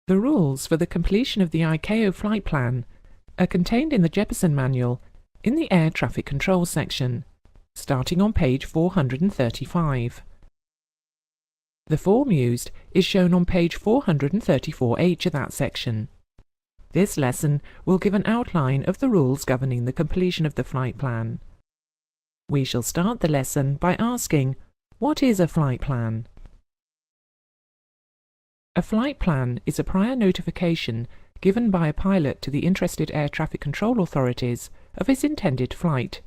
The rules for the completion of the ICAO flight plan are contained in the Jeppesen Manual in the Air Traffic Control section, starting on page 435. The form used is shown on page 434H of that section. This lesson will give an outline of the rules governing the completion of the flight plan. We shall start the lesson by asking, what is a flight plan? A flight plan is a prior notification given by a pilot to the interested air traffic control authorities of his intended flight,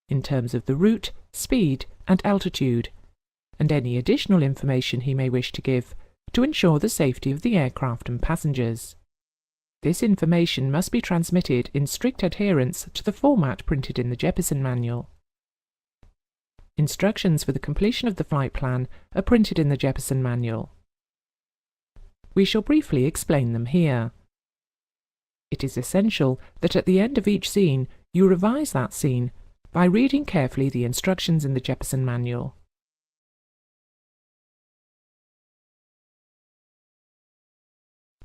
in terms of the route, speed, and altitude, and any additional information he may wish to give to ensure the safety of the aircraft and passengers. This information must be transmitted in strict adherence to the format printed in the Jeppesen Manual. Instructions for the completion of the flight plan are printed in the Jeppesen Manual. We shall briefly explain them here. It is essential that at the end of each scene you revise that scene by reading carefully the instructions in the Jeppesen Manual.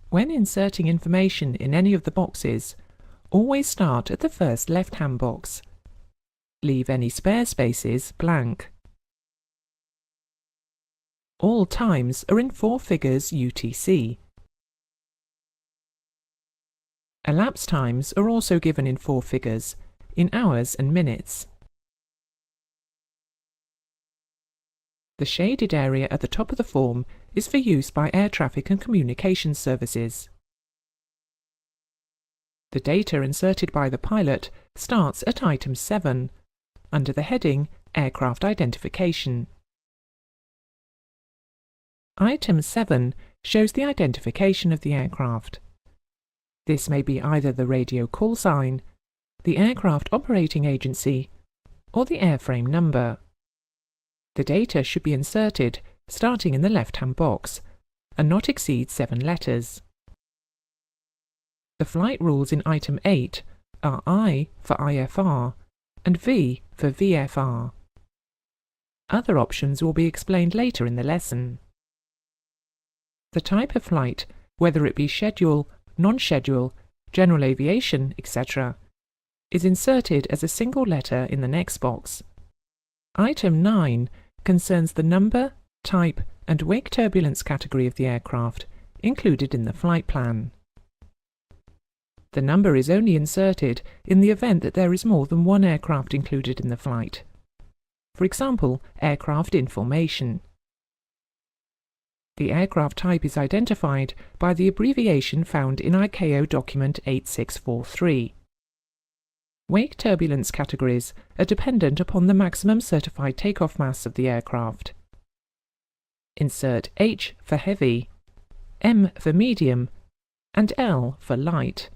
When inserting information in any of the boxes, always start at the first left-hand box. Leave any spare spaces blank. All times are in 4 figures UTC. Elapsed times are also given in 4 figures, in hours and minutes. The shaded area at the top of the form is for use by air traffic and communications services. The data inserted by the pilot starts at item 7, under the heading Aircraft Identification. Item 7 shows the identification of the aircraft. This may be either the radio call sign, the aircraft operating agency, or the airframe number. The data should be inserted starting in the left-hand box and not exceed 7 letters. The flight rules in item 8 are I for IFR and V for VFR. Other options will be explained later in the lesson. The type of flight, whether it be schedule, non-schedule, general aviation, etc., is inserted as a single letter in the next box. Item 9 concerns the number, type, and wake turbulence category of the aircraft included in the flight plan. The number is only inserted in the event that there is more than one aircraft included in the flight. For example, aircraft in formation. The aircraft type is identified by the abbreviation found in ICAO document 8643. Wake turbulence categories are dependent upon the maximum certified takeoff mass of the aircraft. Insert H for heavy, M for medium, and L for light.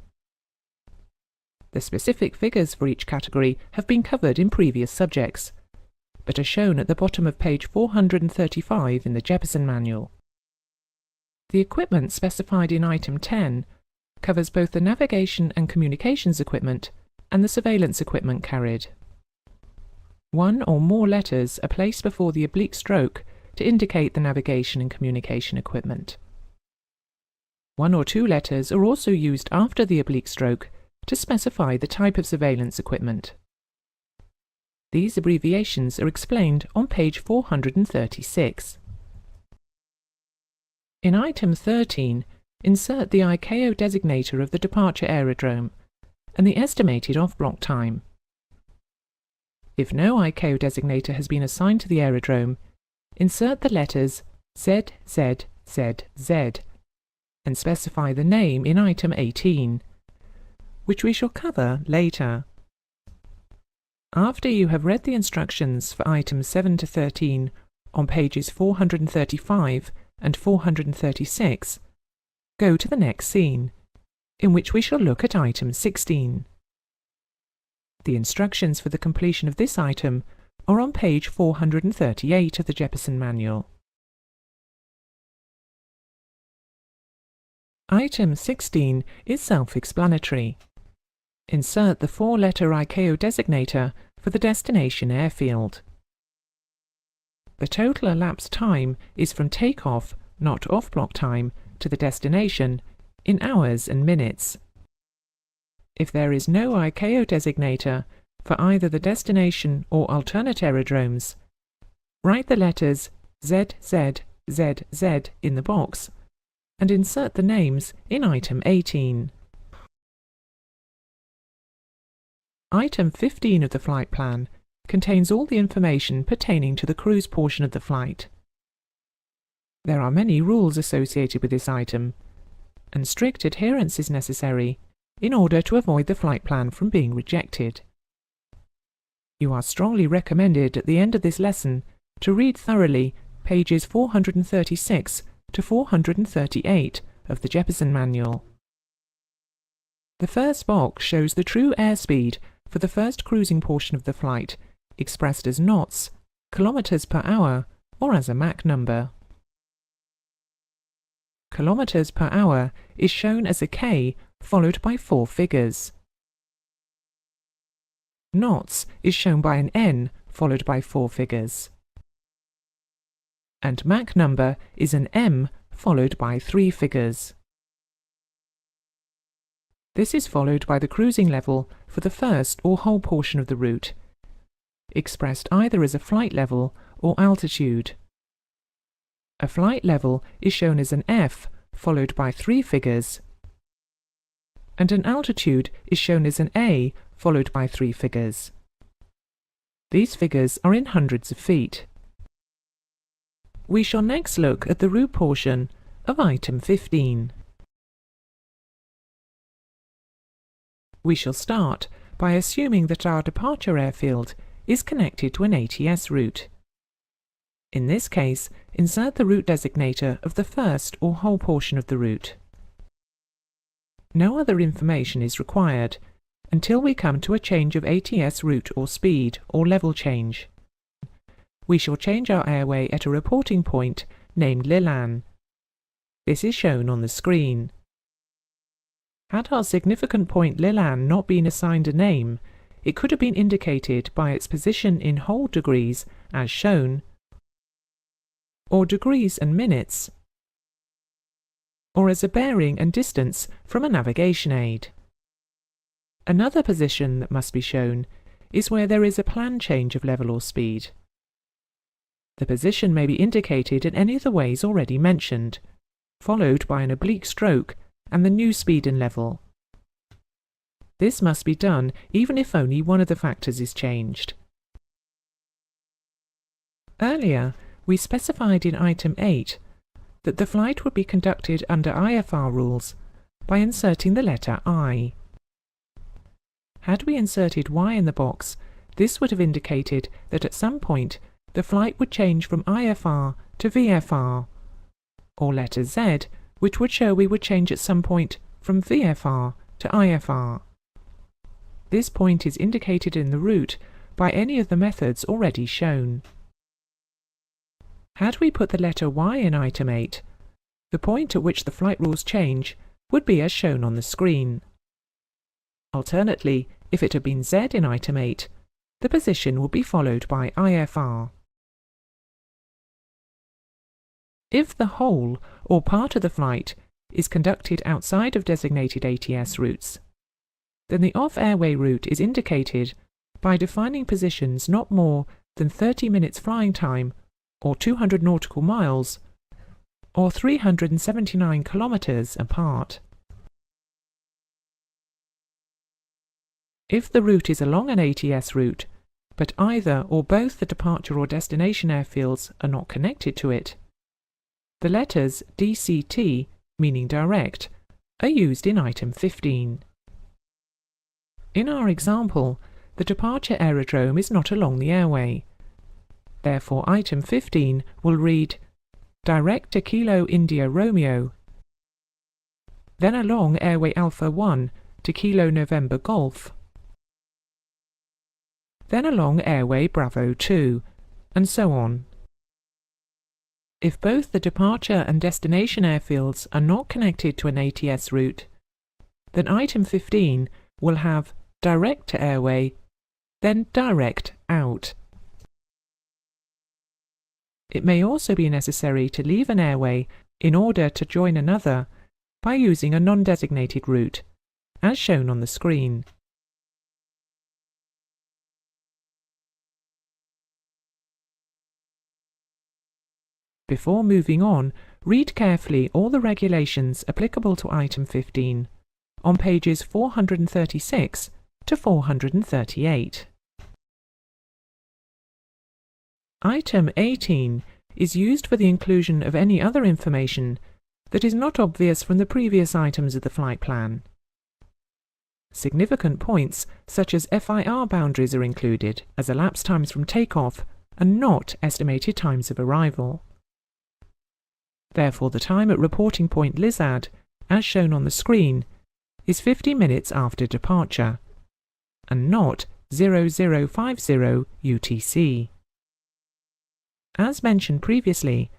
The specific figures for each category have been covered in previous subjects, but are shown at the bottom of page 435 in the Jeppesen Manual. The equipment specified in item 10 covers both the navigation and communications equipment and the surveillance equipment carried. 1 or more letters are placed before the oblique stroke to indicate the navigation and communication equipment. 1 or 2 letters are also used after the oblique stroke to specify the type of surveillance equipment. These abbreviations are explained on page 436. In item 13, insert the ICAO designator of the departure aerodrome and the estimated off-block time. If no ICAO designator has been assigned to the aerodrome, insert the letters ZZZZ and specify the name in item 18, which we shall cover later. After you have read the instructions for items 7 to 13 on pages 435 and 436, go to the next scene, in which we shall look at item 16. The instructions for the completion of this item are on page 438 of the Jeppesen Manual. Item 16 is self-explanatory. Insert the 4-letter ICAO designator for the destination airfield. The total elapsed time is from takeoff, not off-block time, to the destination in hours and minutes. If there is no ICAO designator for either the destination or alternate aerodromes, write the letters ZZZZ in the box and insert the names in item 18. Item 15 of the flight plan contains all the information pertaining to the cruise portion of the flight. There are many rules associated with this item, and strict adherence is necessary in order to avoid the flight plan from being rejected. You are strongly recommended at the end of this lesson to read thoroughly pages 436 to 438 of the Jeppesen Manual. The first box shows the true airspeed for the first cruising portion of the flight, expressed as knots, kilometers per hour, or as a Mach number. Kilometers per hour is shown as a K followed by 4 figures. Knots is shown by an N followed by 4 figures. And Mach number is an M followed by 3 figures. This is followed by the cruising level for the first or whole portion of the route, expressed either as a flight level or altitude. A flight level is shown as an F followed by 3 figures, and an altitude is shown as an A followed by 3 figures. These figures are in hundreds of feet. We shall next look at the route portion of item 15. We shall start by assuming that our departure airfield is connected to an ATS route. In this case, insert the route designator of the first or whole portion of the route. No other information is required until we come to a change of ATS route or speed or level change. We shall change our airway at a reporting point named Lillan. This is shown on the screen. Had our significant point Lillan not been assigned a name, it could have been indicated by its position in hold degrees as shown, or degrees and minutes, or as a bearing and distance from a navigation aid. Another position that must be shown is where there is a planned change of level or speed. The position may be indicated in any of the ways already mentioned, followed by an oblique stroke and the new speed and level. This must be done even if only one of the factors is changed. Earlier, we specified in item 8 that the flight would be conducted under IFR rules by inserting the letter I. Had we inserted Y in the box, this would have indicated that at some point the flight would change from IFR to VFR, or letter Z, which would show we would change at some point from VFR to IFR. This point is indicated in the route by any of the methods already shown. Had we put the letter Y in item 8, the point at which the flight rules change would be as shown on the screen. Alternately, if it had been Z in item 8, the position would be followed by IFR. If the whole or part of the flight is conducted outside of designated ATS routes, then the off-airway route is indicated by defining positions not more than 30 minutes flying time, or 200 nautical miles, or 379 kilometers apart. If the route is along an ATS route, but either or both the departure or destination airfields are not connected to it, the letters DCT, meaning direct, are used in item 15. In our example, the departure aerodrome is not along the airway. Therefore, item 15 will read direct to Kilo India Romeo, then along airway Alpha 1 to Kilo November Golf, then along airway Bravo 2, and so on. If both the departure and destination airfields are not connected to an ATS route, then item 15 will have direct to airway, then direct out. It may also be necessary to leave an airway in order to join another by using a non-designated route, as shown on the screen. Before moving on, read carefully all the regulations applicable to Item 15 on pages 436 to 438. Item 18 is used for the inclusion of any other information that is not obvious from the previous items of the flight plan. Significant points such as FIR boundaries are included as elapsed times from takeoff and not estimated times of arrival. Therefore, the time at reporting point Lizard, as shown on the screen, is 50 minutes after departure, and not 0050 UTC. As mentioned previously,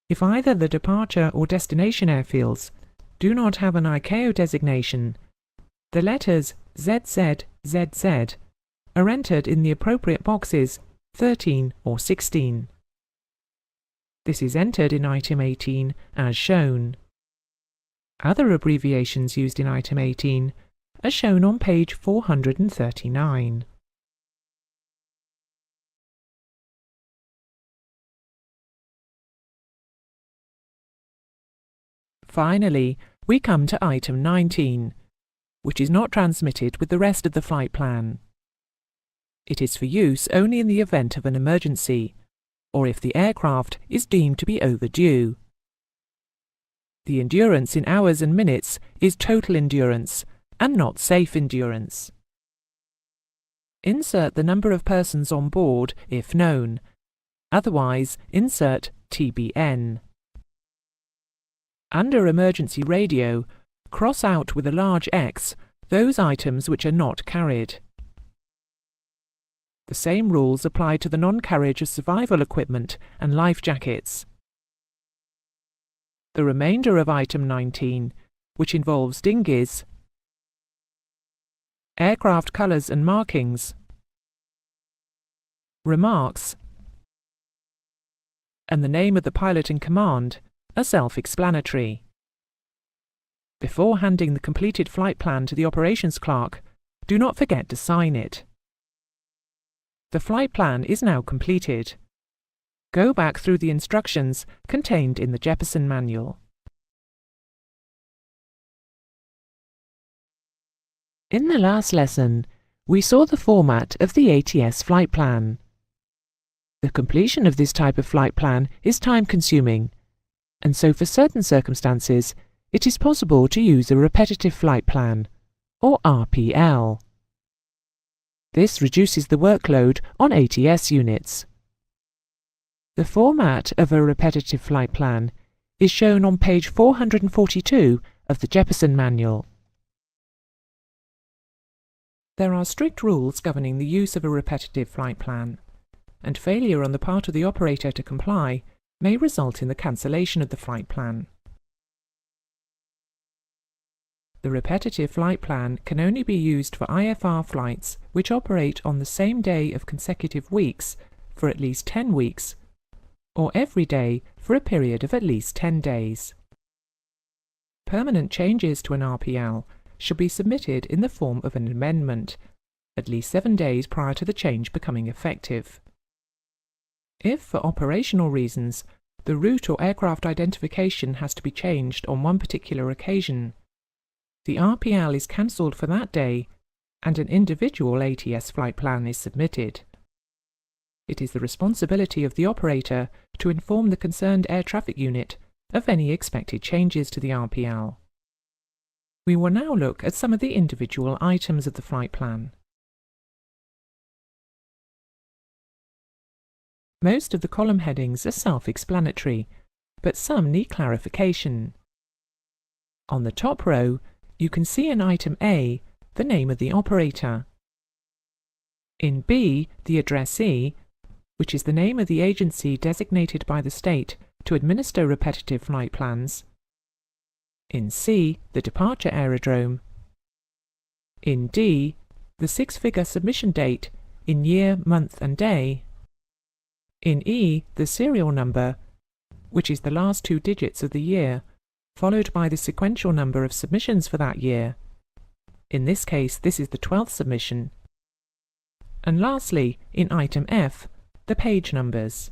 if either the departure or destination airfields do not have an ICAO designation, the letters ZZZZ are entered in the appropriate boxes 13 or 16. This is entered in Item 18 as shown. Other abbreviations used in Item 18 are shown on page 439. Finally, we come to Item 19, which is not transmitted with the rest of the flight plan. It is for use only in the event of an emergency, or if the aircraft is deemed to be overdue. The endurance in hours and minutes is total endurance and not safe endurance. Insert the number of persons on board if known, otherwise insert TBN. Under Emergency Radio, cross out with a large X those items which are not carried. The same rules apply to the non-carriage of survival equipment and life jackets. The remainder of Item 19, which involves dinghies, aircraft colours and markings, remarks, and the name of the pilot in command, are self-explanatory. Before handing the completed flight plan to the operations clerk, do not forget to sign it. The flight plan is now completed. Go back through the instructions contained in the Jeppesen manual. In the last lesson, we saw the format of the ATS flight plan. The completion of this type of flight plan is time-consuming, and so for certain circumstances, it is possible to use a repetitive flight plan, or RPL. This reduces the workload on ATS units. The format of a repetitive flight plan is shown on page 442 of the Jeppesen manual. There are strict rules governing the use of a repetitive flight plan, and failure on the part of the operator to comply may result in the cancellation of the flight plan. The repetitive flight plan can only be used for IFR flights which operate on the same day of consecutive weeks for at least 10 weeks, or every day for a period of at least 10 days. Permanent changes to an RPL should be submitted in the form of an amendment, at least 7 days prior to the change becoming effective. If, for operational reasons, the route or aircraft identification has to be changed on one particular occasion, the RPL is cancelled for that day and an individual ATS flight plan is submitted. It is the responsibility of the operator to inform the concerned air traffic unit of any expected changes to the RPL. We will now look at some of the individual items of the flight plan. Most of the column headings are self-explanatory, but some need clarification. On the top row, you can see in Item A the name of the operator. In B, the addressee, which is the name of the agency designated by the state to administer repetitive flight plans. In C, the departure aerodrome. In D, the 6-figure submission date in year, month and day. In E, the serial number, which is the last 2 digits of the year, followed by the sequential number of submissions for that year. In this case, this is the 12th submission. And lastly, in item F, the page numbers.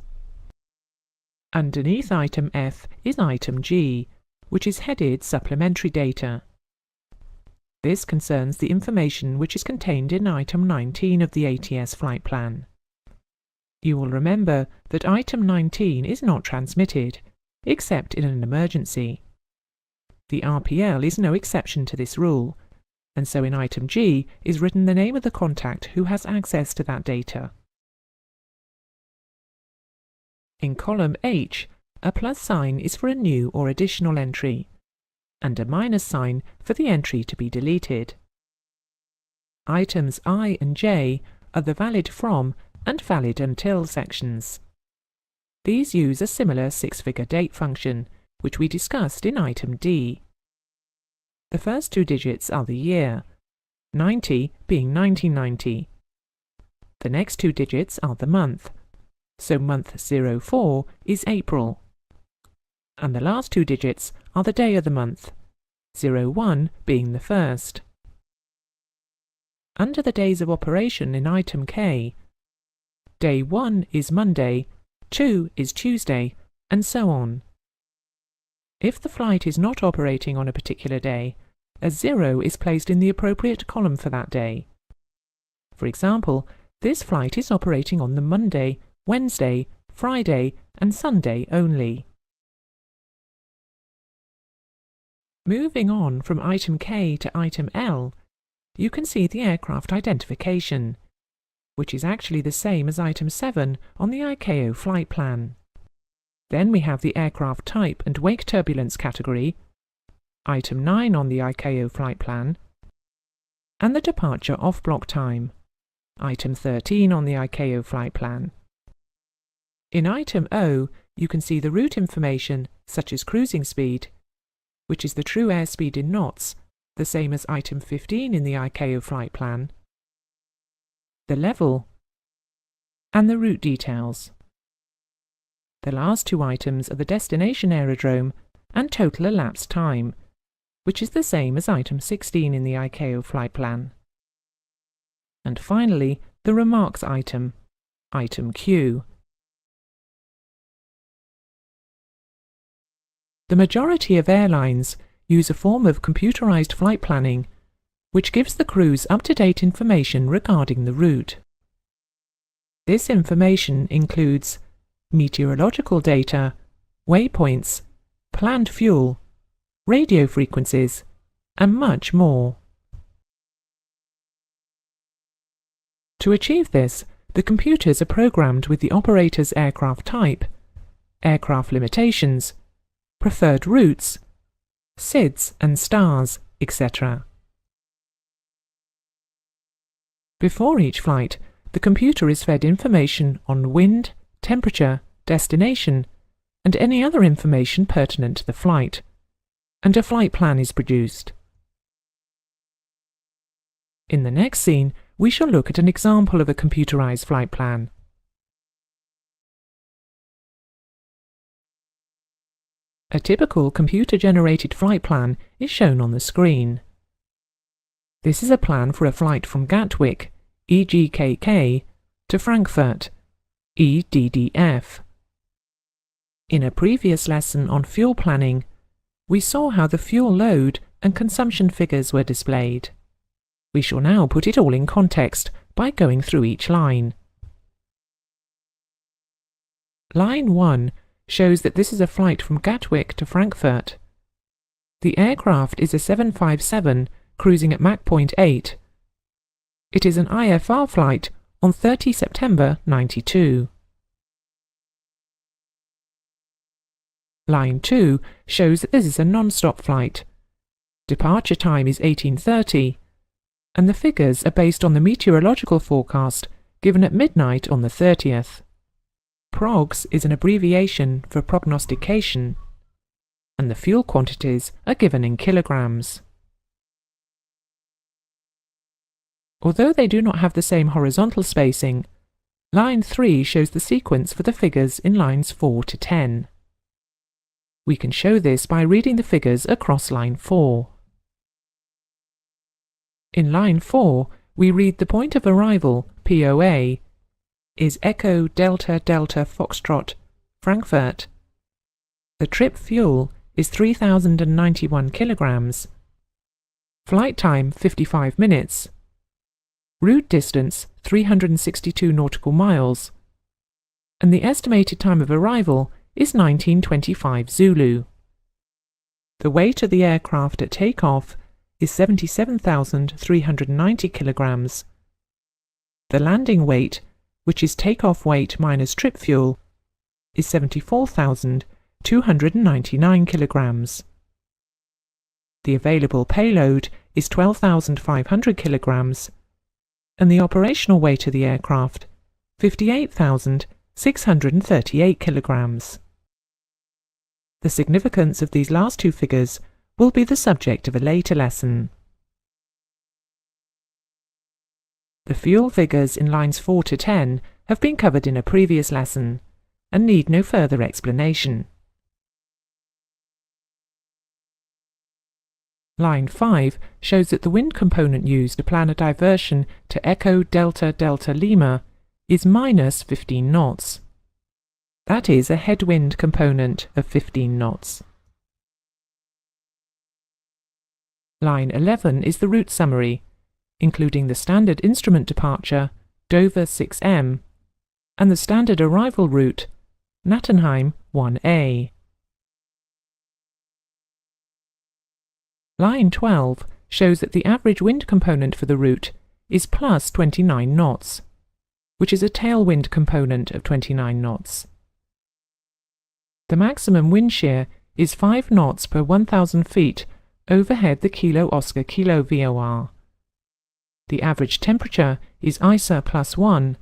Underneath item F is item G, which is headed Supplementary Data. This concerns the information which is contained in item 19 of the ATS flight plan. You will remember that item 19 is not transmitted, except in an emergency. The RPL is no exception to this rule, and so in item G is written the name of the contact who has access to that data. In column H, a plus sign is for a new or additional entry, and a minus sign for the entry to be deleted. Items I and J are the valid from and valid until sections. These use a similar six-figure date function, which we discussed in item D. The first two digits are the year, 90 being 1990. The next two digits are the month, so month 04 is April. And the last two digits are the day of the month, 01 being the first. Under the days of operation in item K, day 1 is Monday, 2 is Tuesday, and so on. If the flight is not operating on a particular day, a 0 is placed in the appropriate column for that day. For example, this flight is operating on the Monday, Wednesday, Friday, and Sunday only. Moving on from item K to item L, you can see the aircraft identification, which is actually the same as item 7 on the ICAO flight plan. Then we have the aircraft type and wake turbulence category, item 9 on the ICAO flight plan, and the departure off-block time, item 13 on the ICAO flight plan. In item O, you can see the route information, such as cruising speed, which is the true airspeed in knots, the same as item 15 in the ICAO flight plan, the level, and the route details. The last two items are the destination aerodrome and total elapsed time, which is the same as item 16 in the ICAO flight plan. And finally, the remarks item, item Q. The majority of airlines use a form of computerized flight planning, which gives the crews up-to-date information regarding the route. This information includes meteorological data, waypoints, planned fuel, radio frequencies, and much more. To achieve this, the computers are programmed with the operator's aircraft type, aircraft limitations, preferred routes, SIDS and stars, etc. Before each flight, the computer is fed information on wind, temperature, destination, and any other information pertinent to the flight, and a flight plan is produced. In the next scene, we shall look at an example of a computerized flight plan. A typical computer-generated flight plan is shown on the screen. This is a plan for a flight from Gatwick, EGKK, to Frankfurt, EDDF. In a previous lesson on fuel planning, we saw how the fuel load and consumption figures were displayed. We shall now put it all in context by going through each line. Line 1 shows that this is a flight from Gatwick to Frankfurt. The aircraft is a 757 cruising at Mach 0.8. It is an IFR flight on 30 September 92. Line 2 shows that this is a non-stop flight. Departure time is 18:30, and the figures are based on the meteorological forecast given at midnight on the 30th. PROGS is an abbreviation for prognostication, and the fuel quantities are given in kilograms. Although they do not have the same horizontal spacing, line 3 shows the sequence for the figures in lines 4 to 10. We can show this by reading the figures across line 4. In line 4, we read the point of arrival, POA, is Echo Delta Delta Foxtrot, Frankfurt. The trip fuel is 3,091 kilograms. Flight time 55 minutes. Route distance 362 nautical miles. And the estimated time of arrival is 1925 Zulu. The weight of the aircraft at takeoff is 77,390 kilograms. The landing weight, which is takeoff weight minus trip fuel, is 74,299 kilograms. The available payload is 12,500 kilograms, and the operational weight of the aircraft, 58,638 kilograms. The significance of these last two figures will be the subject of a later lesson. The fuel figures in lines 4 to 10 have been covered in a previous lesson and need no further explanation. Line 5 shows that the wind component used to plan a diversion to Echo Delta Delta Lima is minus 15 knots. That is a headwind component of 15 knots. Line 11 is the route summary, including the standard instrument departure, Dover 6M, and the standard arrival route, Nattenheim 1A. Line 12 shows that the average wind component for the route is plus 29 knots, which is a tailwind component of 29 knots. The maximum wind shear is 5 knots per 1,000 feet overhead the Kilo Oscar Kilo VOR. The average temperature is ISA +1,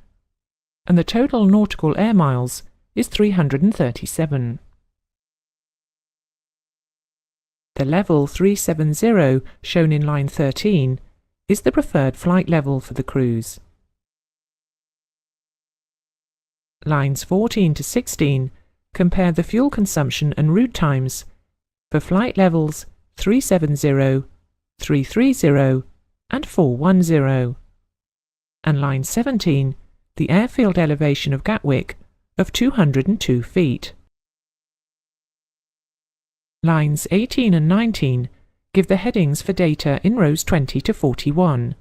and the total nautical air miles is 337. The level 370, shown in line 13, is the preferred flight level for the cruise. Lines 14 to 16 compare the fuel consumption and route times for flight levels 370, 330 and 410, and line 17, the airfield elevation of Gatwick of 202 feet. Lines 18 and 19 give the headings for data in rows 20 to 41,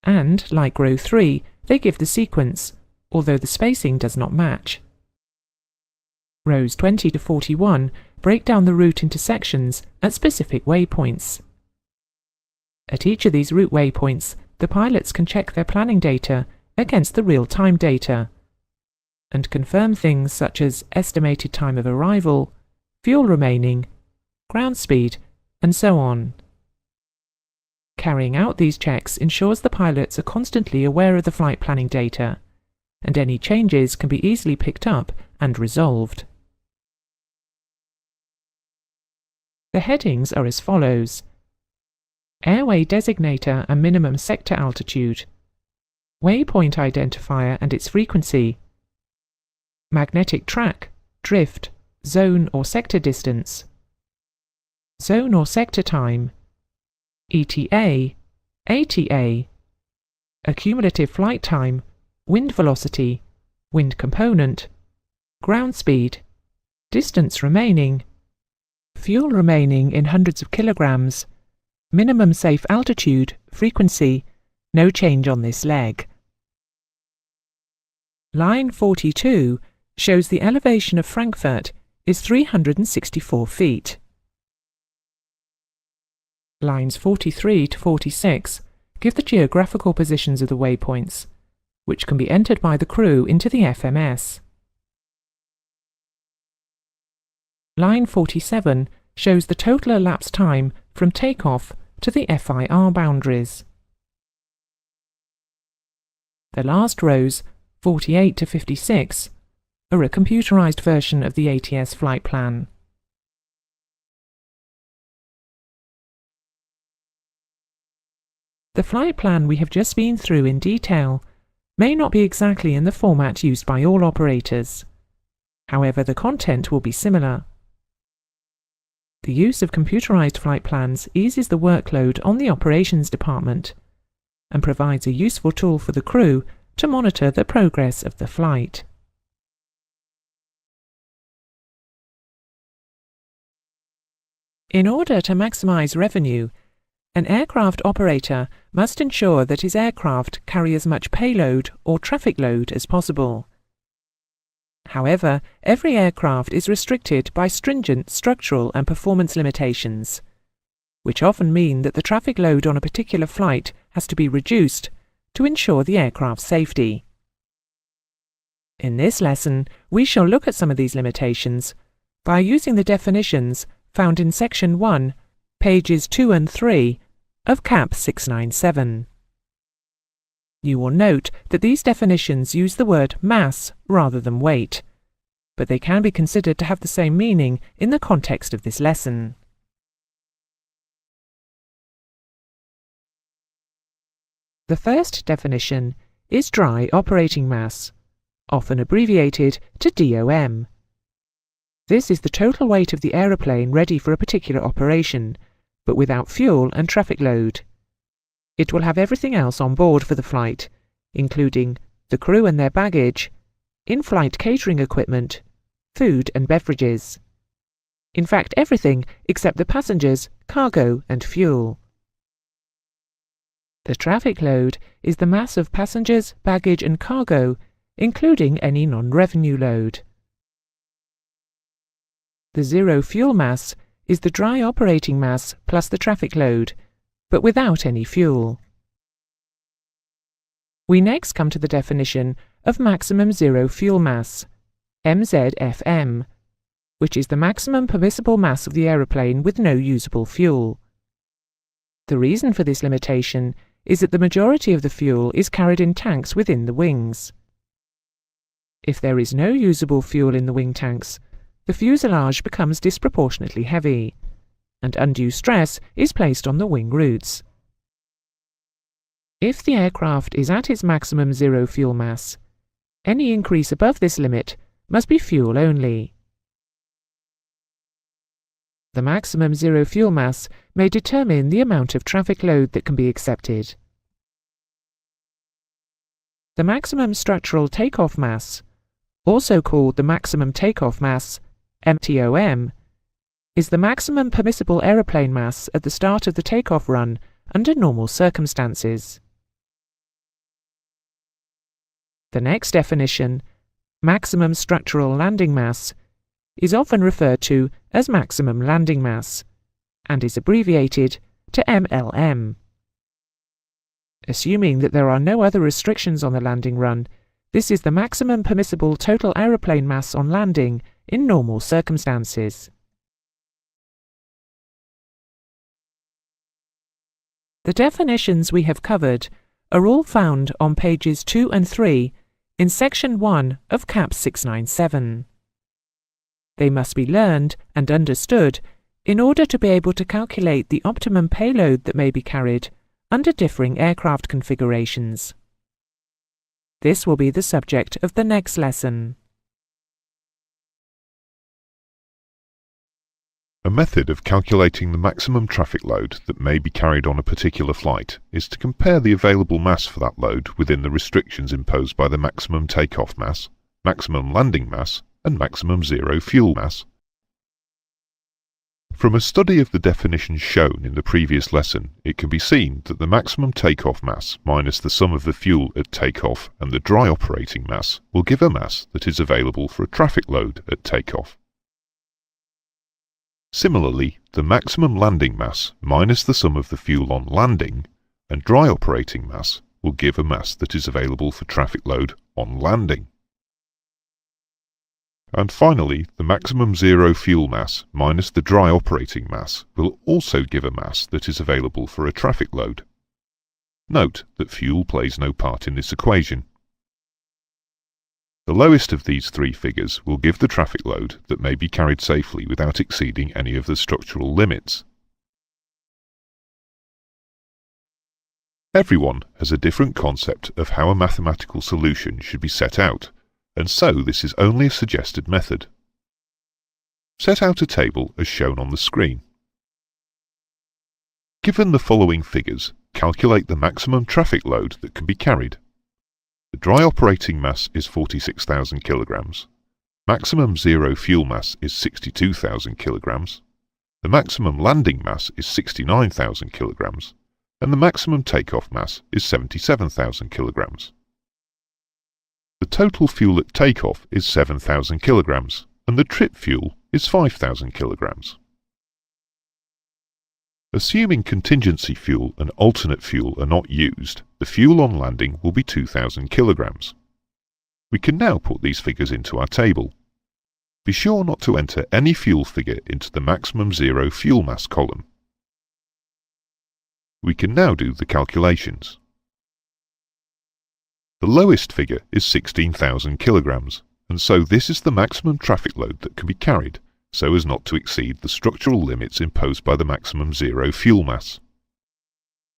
and, like row 3, they give the sequence, although the spacing does not match. Rows 20 to 41 break down the route into sections at specific waypoints. At each of these route waypoints, the pilots can check their planning data against the real-time data and confirm things such as estimated time of arrival, fuel remaining, ground speed, and so on. Carrying out these checks ensures the pilots are constantly aware of the flight planning data, and any changes can be easily picked up and resolved. The headings are as follows: Airway designator and minimum sector altitude, waypoint identifier and its frequency, magnetic track, drift, zone or sector distance, zone or sector time, ETA, ATA, accumulative flight time, wind velocity, wind component, ground speed, distance remaining, fuel remaining in hundreds of kilograms, minimum safe altitude, frequency, no change on this leg. Line 42 shows the elevation of Frankfurt is 364 feet. Lines 43 to 46 give the geographical positions of the waypoints, which can be entered by the crew into the FMS. Line 47 shows the total elapsed time from takeoff to the FIR boundaries. The last rows, 48 to 56, are a computerized version of the ATS flight plan. The flight plan we have just been through in detail may not be exactly in the format used by all operators. However, the content will be similar. The use of computerized flight plans eases the workload on the operations department and provides a useful tool for the crew to monitor the progress of the flight. In order to maximize revenue, an aircraft operator must ensure that his aircraft carry as much payload or traffic load as possible. However, every aircraft is restricted by stringent structural and performance limitations, which often mean that the traffic load on a particular flight has to be reduced to ensure the aircraft's safety. In this lesson, we shall look at some of these limitations by using the definitions found in Section 1, pages 2 and 3 of CAP 697. You will note that these definitions use the word mass rather than weight, but they can be considered to have the same meaning in the context of this lesson. The first definition is dry operating mass, often abbreviated to DOM. This is the total weight of the aeroplane ready for a particular operation, but without fuel and traffic load. It will have everything else on board for the flight, including the crew and their baggage, in-flight catering equipment, food and beverages. In fact, everything except the passengers, cargo and fuel. The traffic load is the mass of passengers, baggage and cargo, including any non-revenue load. The zero fuel mass is the dry operating mass plus the traffic load, but without any fuel. We next come to the definition of maximum zero fuel mass, MZFM, which is the maximum permissible mass of the aeroplane with no usable fuel. The reason for this limitation is that the majority of the fuel is carried in tanks within the wings. If there is no usable fuel in the wing tanks, the fuselage becomes disproportionately heavy, and undue stress is placed on the wing roots. If the aircraft is at its maximum zero fuel mass, any increase above this limit must be fuel only. The maximum zero fuel mass may determine the amount of traffic load that can be accepted. The maximum structural takeoff mass, also called the maximum takeoff mass, MTOM, is the maximum permissible aeroplane mass at the start of the takeoff run under normal circumstances. The next definition, maximum structural landing mass, is often referred to as maximum landing mass and is abbreviated to MLM. Assuming that there are no other restrictions on the landing run, this is the maximum permissible total aeroplane mass on landing in normal circumstances. The definitions we have covered are all found on pages 2 and 3 in Section 1 of CAP 697. They must be learned and understood in order to be able to calculate the optimum payload that may be carried under differing aircraft configurations. This will be the subject of the next lesson. A method of calculating the maximum traffic load that may be carried on a particular flight is to compare the available mass for that load within the restrictions imposed by the maximum takeoff mass, maximum landing mass, and maximum zero fuel mass. From a study of the definitions shown in the previous lesson, it can be seen that the maximum takeoff mass minus the sum of the fuel at takeoff and the dry operating mass will give a mass that is available for a traffic load at takeoff. Similarly, the maximum landing mass minus the sum of the fuel on landing and dry operating mass will give a mass that is available for traffic load on landing. And finally, the maximum zero fuel mass minus the dry operating mass will also give a mass that is available for a traffic load. Note that fuel plays no part in this equation. The lowest of these three figures will give the traffic load that may be carried safely without exceeding any of the structural limits. Everyone has a different concept of how a mathematical solution should be set out, and so this is only a suggested method. Set out a table as shown on the screen. Given the following figures, calculate the maximum traffic load that can be carried. The dry operating mass is 46,000 kilograms. Maximum zero fuel mass is 62,000 kilograms. The maximum landing mass is 69,000 kilograms. And the maximum takeoff mass is 77,000 kilograms. The total fuel at takeoff is 7,000 kilograms, and the trip fuel is 5,000 kilograms. Assuming contingency fuel and alternate fuel are not used, the fuel on landing will be 2,000 kilograms. We can now put these figures into our table. Be sure not to enter any fuel figure into the maximum zero fuel mass column. We can now do the calculations. The lowest figure is 16,000 kilograms, and so this is the maximum traffic load that can be carried, so as not to exceed the structural limits imposed by the maximum zero fuel mass.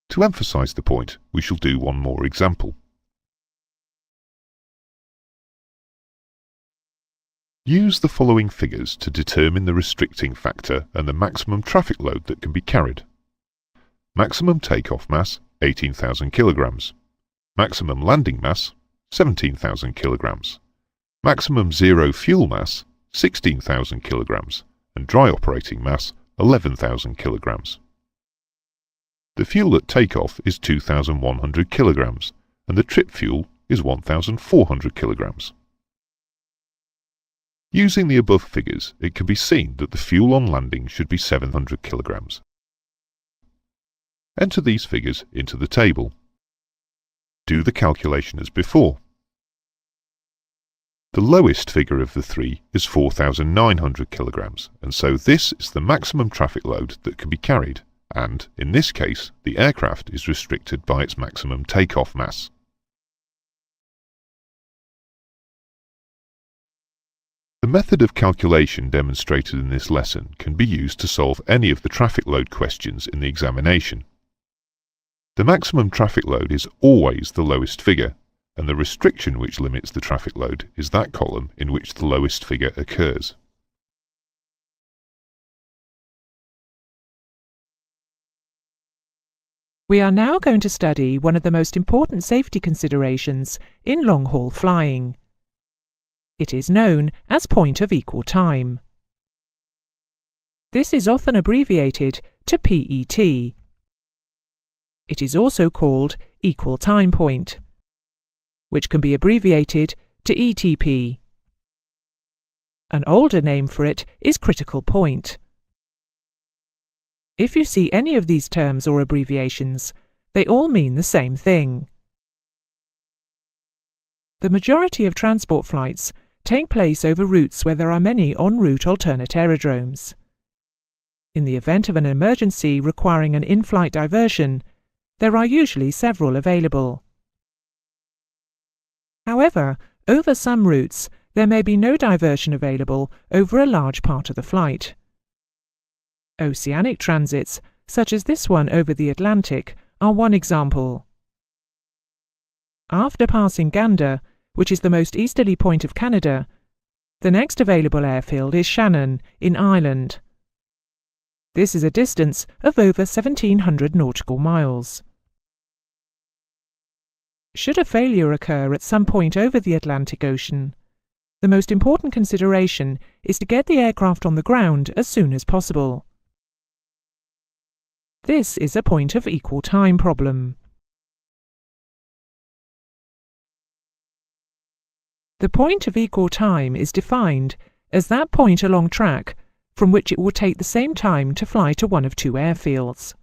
To emphasize the point, we shall do one more example. Use the following figures to determine the restricting factor and the maximum traffic load that can be carried. Maximum takeoff mass, 18,000 kilograms. Maximum landing mass, 17,000 kilograms. Maximum zero fuel mass, 16,000 kilograms. And dry operating mass, 11,000 kilograms. The fuel at takeoff is 2,100 kilograms, and the trip fuel is 1,400 kilograms. Using the above figures, it can be seen that the fuel on landing should be 700 kilograms. Enter these figures into the table. Do the calculation as before. The lowest figure of the three is 4,900 kilograms, and so this is the maximum traffic load that can be carried, and, in this case, the aircraft is restricted by its maximum takeoff mass. The method of calculation demonstrated in this lesson can be used to solve any of the traffic load questions in the examination. The maximum traffic load is always the lowest figure, and the restriction which limits the traffic load is that column in which the lowest figure occurs. We are now going to study one of the most important safety considerations in long-haul flying. It is known as point of equal time. This is often abbreviated to PET. It is also called equal time point, which can be abbreviated to ATP. An older name for it is critical point. If you see any of these terms or abbreviations, they all mean the same thing. The majority of transport flights take place over routes where there are many en route alternate aerodromes. In the event of an emergency requiring an in-flight diversion, there are usually several available. However, over some routes, there may be no diversion available over a large part of the flight. Oceanic transits, such as this one over the Atlantic, are one example. After passing Gander, which is the most easterly point of Canada, the next available airfield is Shannon in Ireland. This is a distance of over 1,700 nautical miles. Should a failure occur at some point over the Atlantic Ocean, the most important consideration is to get the aircraft on the ground as soon as possible. This is a point of equal time problem. The point of equal time is defined as that point along track from which it will take the same time to fly to one of two airfields.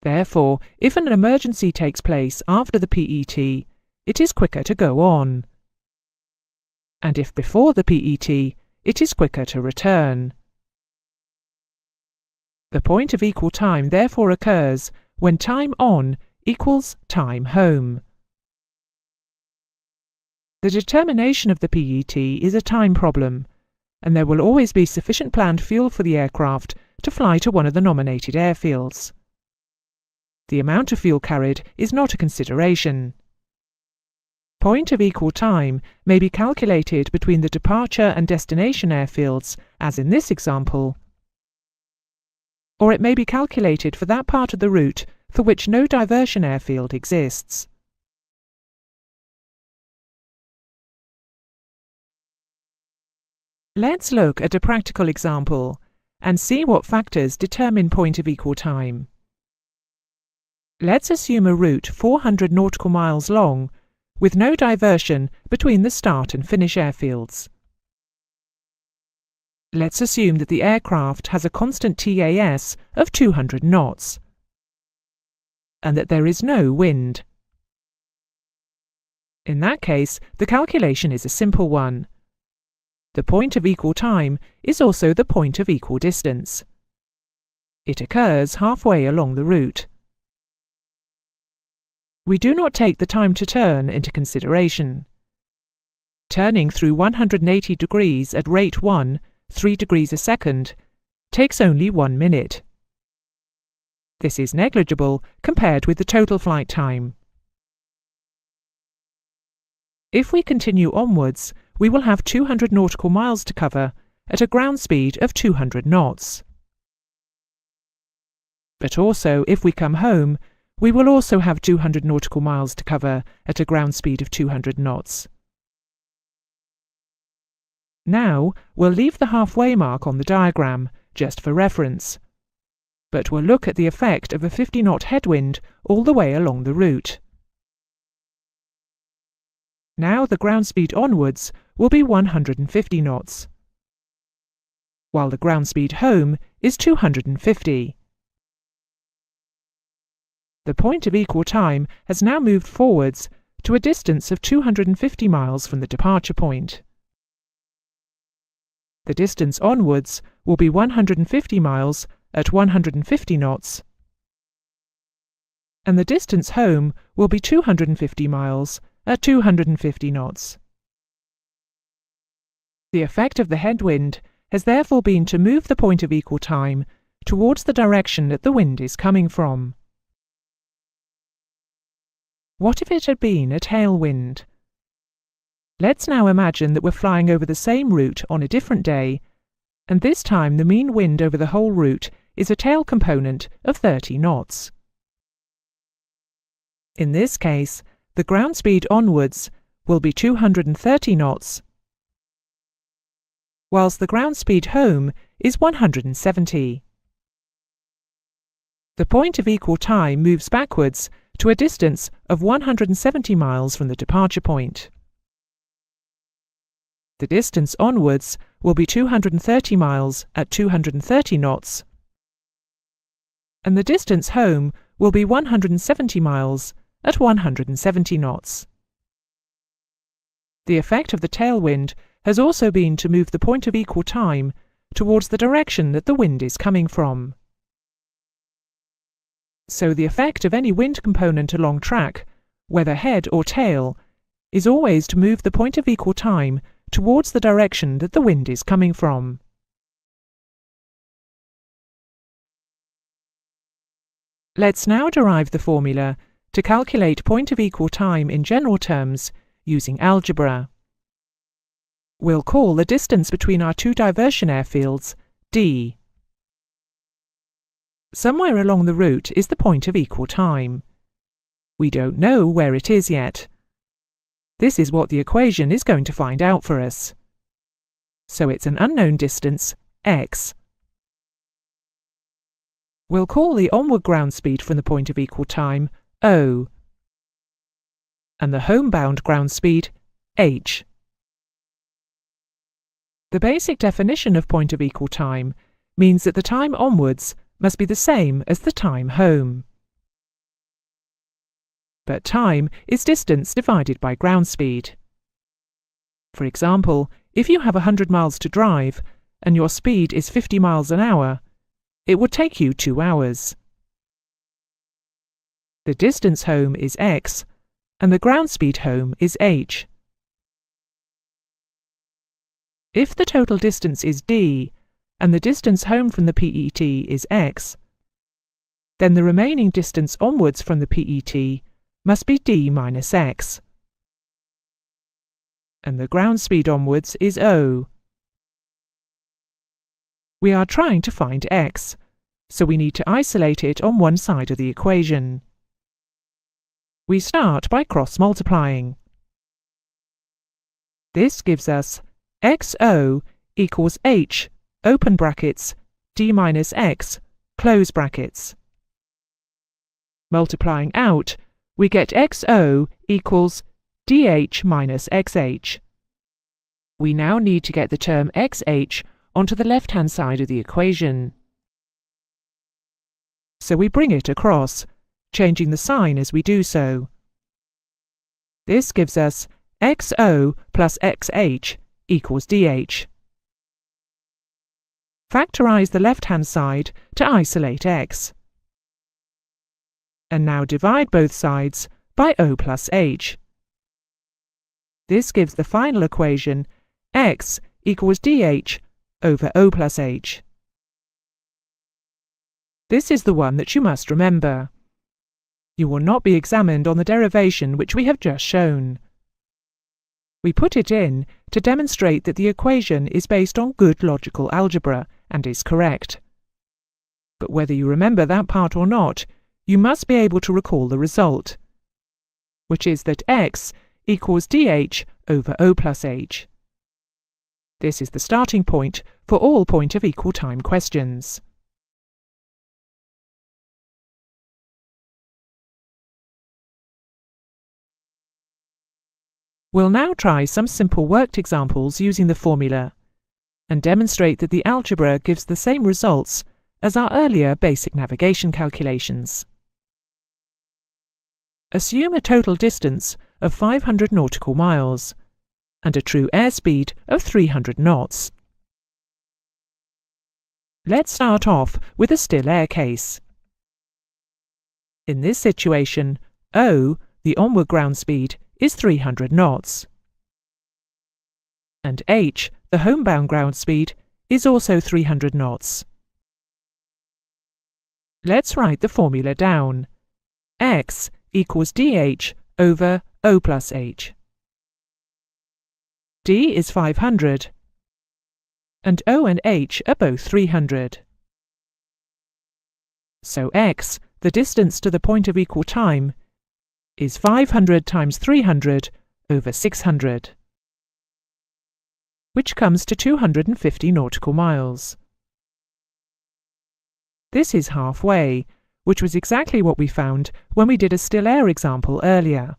Therefore, if an emergency takes place after the PET, it is quicker to go on. And if before the PET, it is quicker to return. The point of equal time therefore occurs when time on equals time home. The determination of the PET is a time problem, and there will always be sufficient planned fuel for the aircraft to fly to one of the nominated airfields. The amount of fuel carried is not a consideration. Point of equal time may be calculated between the departure and destination airfields, as in this example, or it may be calculated for that part of the route for which no diversion airfield exists. Let's look at a practical example and see what factors determine point of equal time. Let's assume a route 400 nautical miles long with no diversion between the start and finish airfields. Let's assume that the aircraft has a constant TAS of 200 knots and that there is no wind. In that case, the calculation is a simple one. The point of equal time is also the point of equal distance. It occurs halfway along the route. We do not take the time to turn into consideration. Turning through 180 degrees at rate 1, 3 degrees a second, takes only 1 minute. This is negligible compared with the total flight time. If we continue onwards, we will have 200 nautical miles to cover at a ground speed of 200 knots. But also, if we come home, we will also have 200 nautical miles to cover at a ground speed of 200 knots. Now, we'll leave the halfway mark on the diagram, just for reference. But we'll look at the effect of a 50-knot headwind all the way along the route. Now the ground speed onwards will be 150 knots, while the ground speed home is 250. The point of equal time has now moved forwards to a distance of 250 miles from the departure point. The distance onwards will be 150 miles at 150 knots, and the distance home will be 250 miles at 250 knots. The effect of the headwind has therefore been to move the point of equal time towards the direction that the wind is coming from. What if it had been a tailwind? Let's now imagine that we're flying over the same route on a different day, and this time the mean wind over the whole route is a tail component of 30 knots. In this case, the ground speed onwards will be 230 knots, whilst the ground speed home is 170. The point of equal time moves backwards to a distance of 170 miles from the departure point. The distance onwards will be 230 miles at 230 knots, and the distance home will be 170 miles at 170 knots. The effect of the tailwind has also been to move the point of equal time towards the direction that the wind is coming from. So the effect of any wind component along track, whether head or tail, is always to move the point of equal time towards the direction that the wind is coming from. Let's now derive the formula to calculate point of equal time in general terms using algebra. We'll call the distance between our two diversion airfields d. Somewhere along the route is the point of equal time. We don't know where it is yet. This is what the equation is going to find out for us. So it's an unknown distance, x. We'll call the onward ground speed from the point of equal time o, and the homebound ground speed h. The basic definition of point of equal time means that the time onwards must be the same as the time home. But time is distance divided by ground speed. For example, if you have 100 miles to drive and your speed is 50 miles an hour, it would take you 2 hours. The distance home is x, and the ground speed home is h. If the total distance is d, and the distance home from the PET is x, then the remaining distance onwards from the PET must be d minus x. and the ground speed onwards is O. We are trying to find x, so we need to isolate it on one side of the equation. We start by cross-multiplying. This gives us xo equals h, open brackets, d minus x, close brackets. Multiplying out, we get xo equals dh minus xh. We now need to get the term xh onto the left-hand side of the equation. So we bring it across, changing the sign as we do so. This gives us xo plus xh equals dh. Factorise the left-hand side to isolate x. And now divide both sides by O plus h. This gives the final equation x equals dh over O plus h. This is the one that you must remember. You will not be examined on the derivation which we have just shown. We put it in to demonstrate that the equation is based on good logical algebra and is correct. But whether you remember that part or not, you must be able to recall the result, which is that x equals dh over O plus h. This is the starting point for all point of equal time questions. We'll now try some simple worked examples using the formula and demonstrate that the algebra gives the same results as our earlier basic navigation calculations. Assume a total distance of 500 nautical miles and a true airspeed of 300 knots. Let's start off with a still air case. In this situation, O, the onward ground speed, is 300 knots. And h, the homebound ground speed, is also 300 knots. Let's write the formula down. X equals dh over O plus h. D is 500, and O and h are both 300. So x, the distance to the point of equal time, is 500 times 300 over 600, which comes to 250 nautical miles. This is halfway, which was exactly what we found when we did a still air example earlier.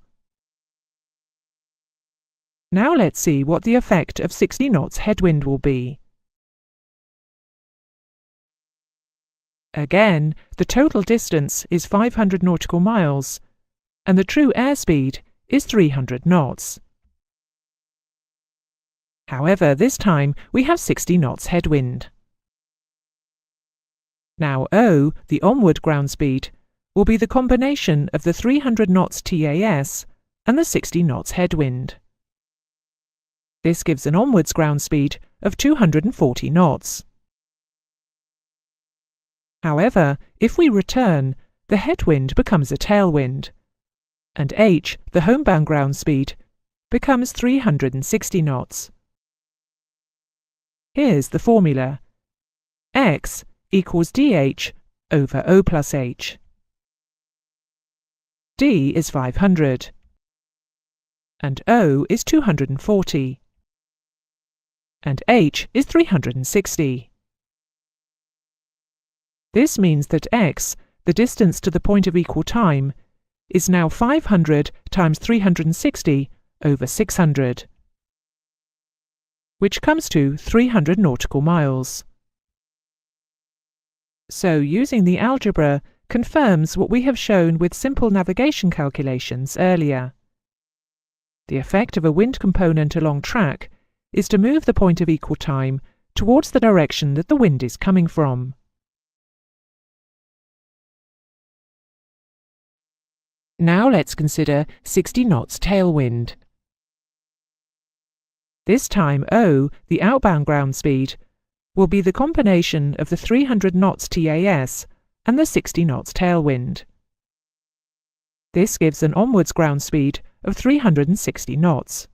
Now let's see what the effect of 60 knots headwind will be. Again, the total distance is 500 nautical miles, and the true airspeed is 300 knots. However, this time we have 60 knots headwind. Now O, the onward ground speed, will be the combination of the 300 knots TAS and the 60 knots headwind. This gives an onwards ground speed of 240 knots. However, if we return, the headwind becomes a tailwind, and h, the homebound ground speed, becomes 360 knots. Here's the formula. X equals dh over O plus h. D is 500, and O is 240, and h is 360. This means that x, the distance to the point of equal time, is now 500 times 360 over 600, which comes to 300 nautical miles. So using the algebra confirms what we have shown with simple navigation calculations earlier. The effect of a wind component along track is to move the point of equal time towards the direction that the wind is coming from. Now let's consider 60 knots tailwind. This time O, the outbound ground speed, will be the combination of the 300 knots TAS and the 60 knots tailwind. This gives an onwards ground speed of 360 knots.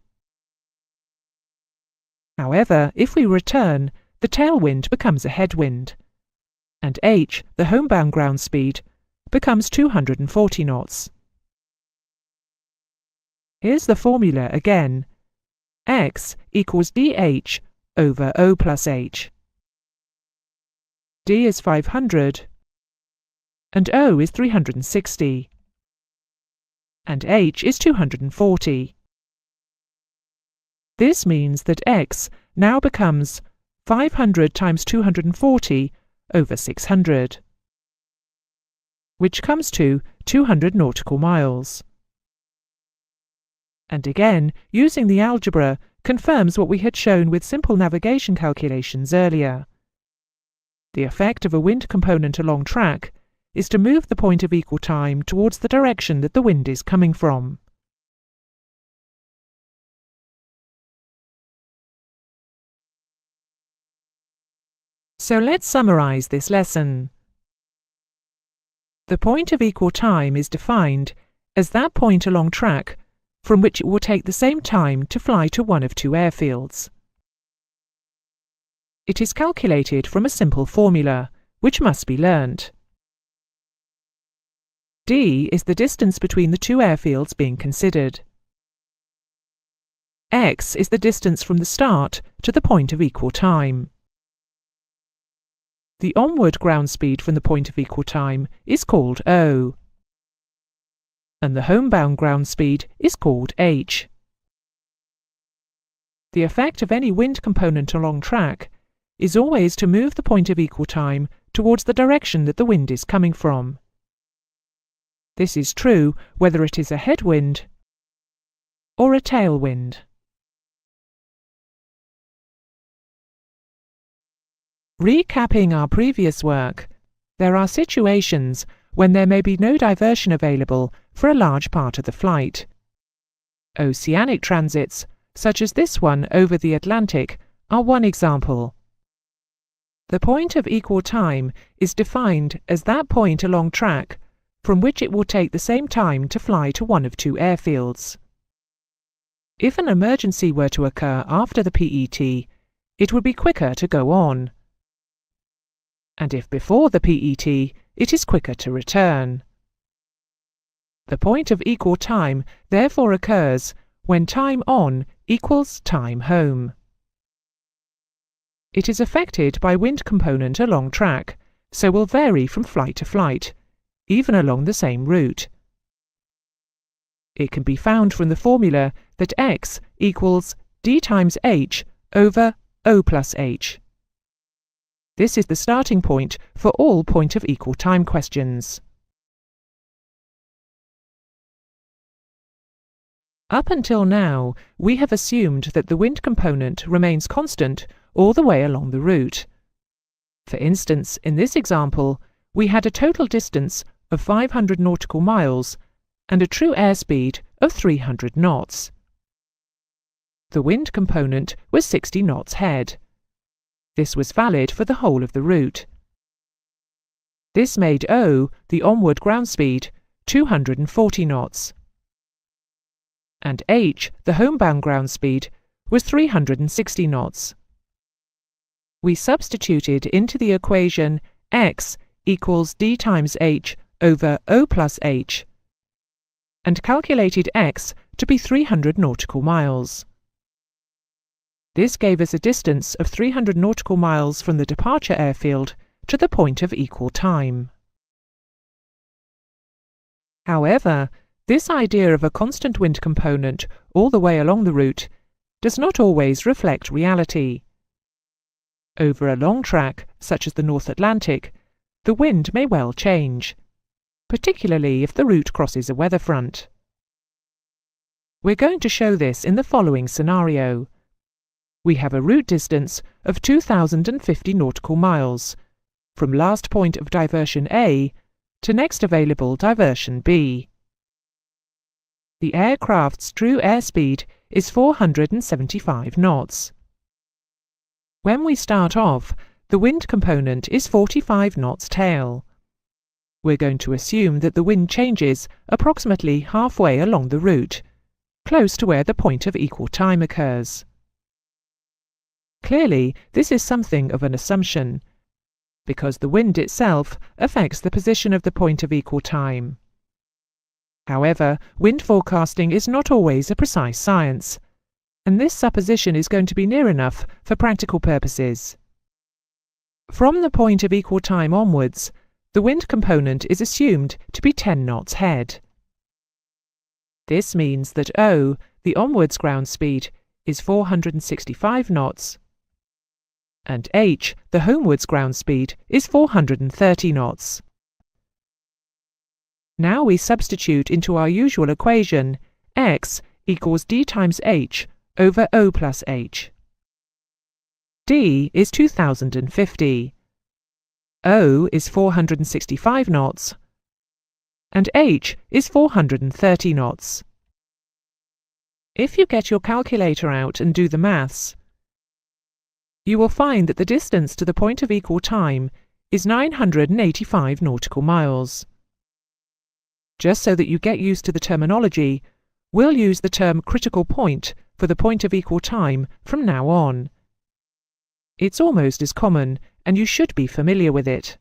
However, if we return, the tailwind becomes a headwind, and h, the homebound ground speed, becomes 240 knots. Here's the formula again. X equals dh over O plus h. D is 500, and O is 360, and h is 240. This means that x now becomes 500 times 240 over 600, which comes to 200 nautical miles. And again, using the algebra confirms what we had shown with simple navigation calculations earlier. The effect of a wind component along track is to move the point of equal time towards the direction that the wind is coming from. So let's summarize this lesson. The point of equal time is defined as that point along track from which it will take the same time to fly to one of two airfields. It is calculated from a simple formula, which must be learnt. D is the distance between the two airfields being considered. X is the distance from the start to the point of equal time. The onward ground speed from the point of equal time is called O, and the homebound ground speed is called h. The effect of any wind component along track is always to move the point of equal time towards the direction that the wind is coming from. This is true whether it is a headwind or a tailwind. Recapping our previous work, there are situations when there may be no diversion available for a large part of the flight. Oceanic transits, such as this one over the Atlantic, are one example. The point of equal time is defined as that point along track from which it will take the same time to fly to one of two airfields. If an emergency were to occur after the PET, it would be quicker to go on. And if before the PET, it is quicker to return. The point of equal time therefore occurs when time on equals time home. It is affected by wind component along track, so will vary from flight to flight, even along the same route. It can be found from the formula that x equals d times h over O plus h. This is the starting point for all point of equal time questions. Up until now, we have assumed that the wind component remains constant all the way along the route. For instance, in this example, we had a total distance of 500 nautical miles and a true airspeed of 300 knots. The wind component was 60 knots head. This was valid for the whole of the route. This made O, the onward ground speed, 240 knots. And h, the homebound ground speed, was 360 knots. We substituted into the equation x equals d times h over O plus h, and calculated x to be 300 nautical miles. This gave us a distance of 300 nautical miles from the departure airfield to the point of equal time. However, this idea of a constant wind component all the way along the route does not always reflect reality. Over a long track, such as the North Atlantic, the wind may well change, particularly if the route crosses a weather front. We're going to show this in the following scenario. We have a route distance of 2,050 nautical miles, from last point of diversion A to next available diversion B. The aircraft's true airspeed is 475 knots. When we start off, the wind component is 45 knots tail. We're going to assume that the wind changes approximately halfway along the route, close to where the point of equal time occurs. Clearly, this is something of an assumption, because the wind itself affects the position of the point of equal time. However, wind forecasting is not always a precise science, and this supposition is going to be near enough for practical purposes. From the point of equal time onwards, the wind component is assumed to be 10 knots head. This means that O, the onwards ground speed, is 465 knots, and H, the homewards ground speed, is 430 knots. Now we substitute into our usual equation x equals d times h over O plus h. D is 2050, O is 465 knots, and h is 430 knots. If you get your calculator out and do the maths, you will find that the distance to the point of equal time is 985 nautical miles. Just so that you get used to the terminology, we'll use the term critical point for the point of equal time from now on. It's almost as common, and you should be familiar with it.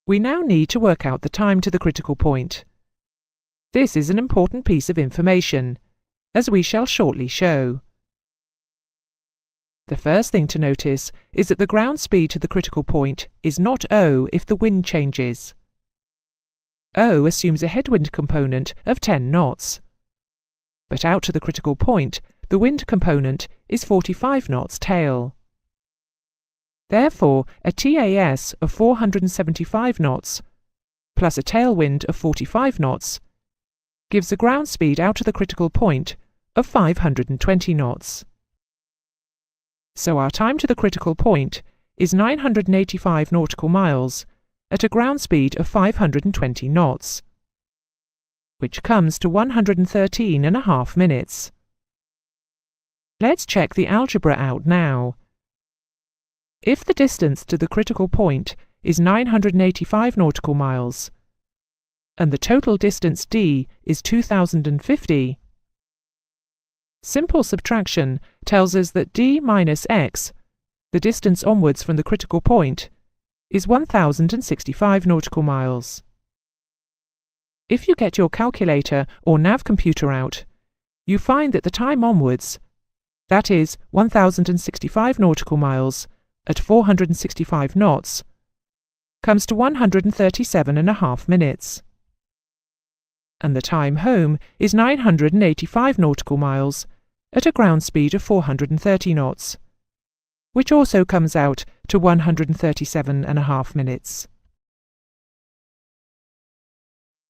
We now need to work out the time to the critical point. This is an important piece of information, as we shall shortly show. The first thing to notice is that the ground speed to the critical point is not O if the wind changes. O assumes a headwind component of 10 knots, but out to the critical point, the wind component is 45 knots tail. Therefore, a TAS of 475 knots plus a tailwind of 45 knots gives a ground speed out to the critical point of 520 knots. So our time to the critical point is 985 nautical miles at a ground speed of 520 knots, which comes to 113.5 minutes. Let's check the algebra out now. If the distance to the critical point is 985 nautical miles, and the total distance d is 2050, simple subtraction tells us that d minus x, the distance onwards from the critical point, is 1065 nautical miles. If you get your calculator or nav computer out, you find that the time onwards, that is 1065 nautical miles at 465 knots, comes to 137.5 minutes. And the time home is 985 nautical miles at a ground speed of 430 knots, which also comes out to 137.5 minutes.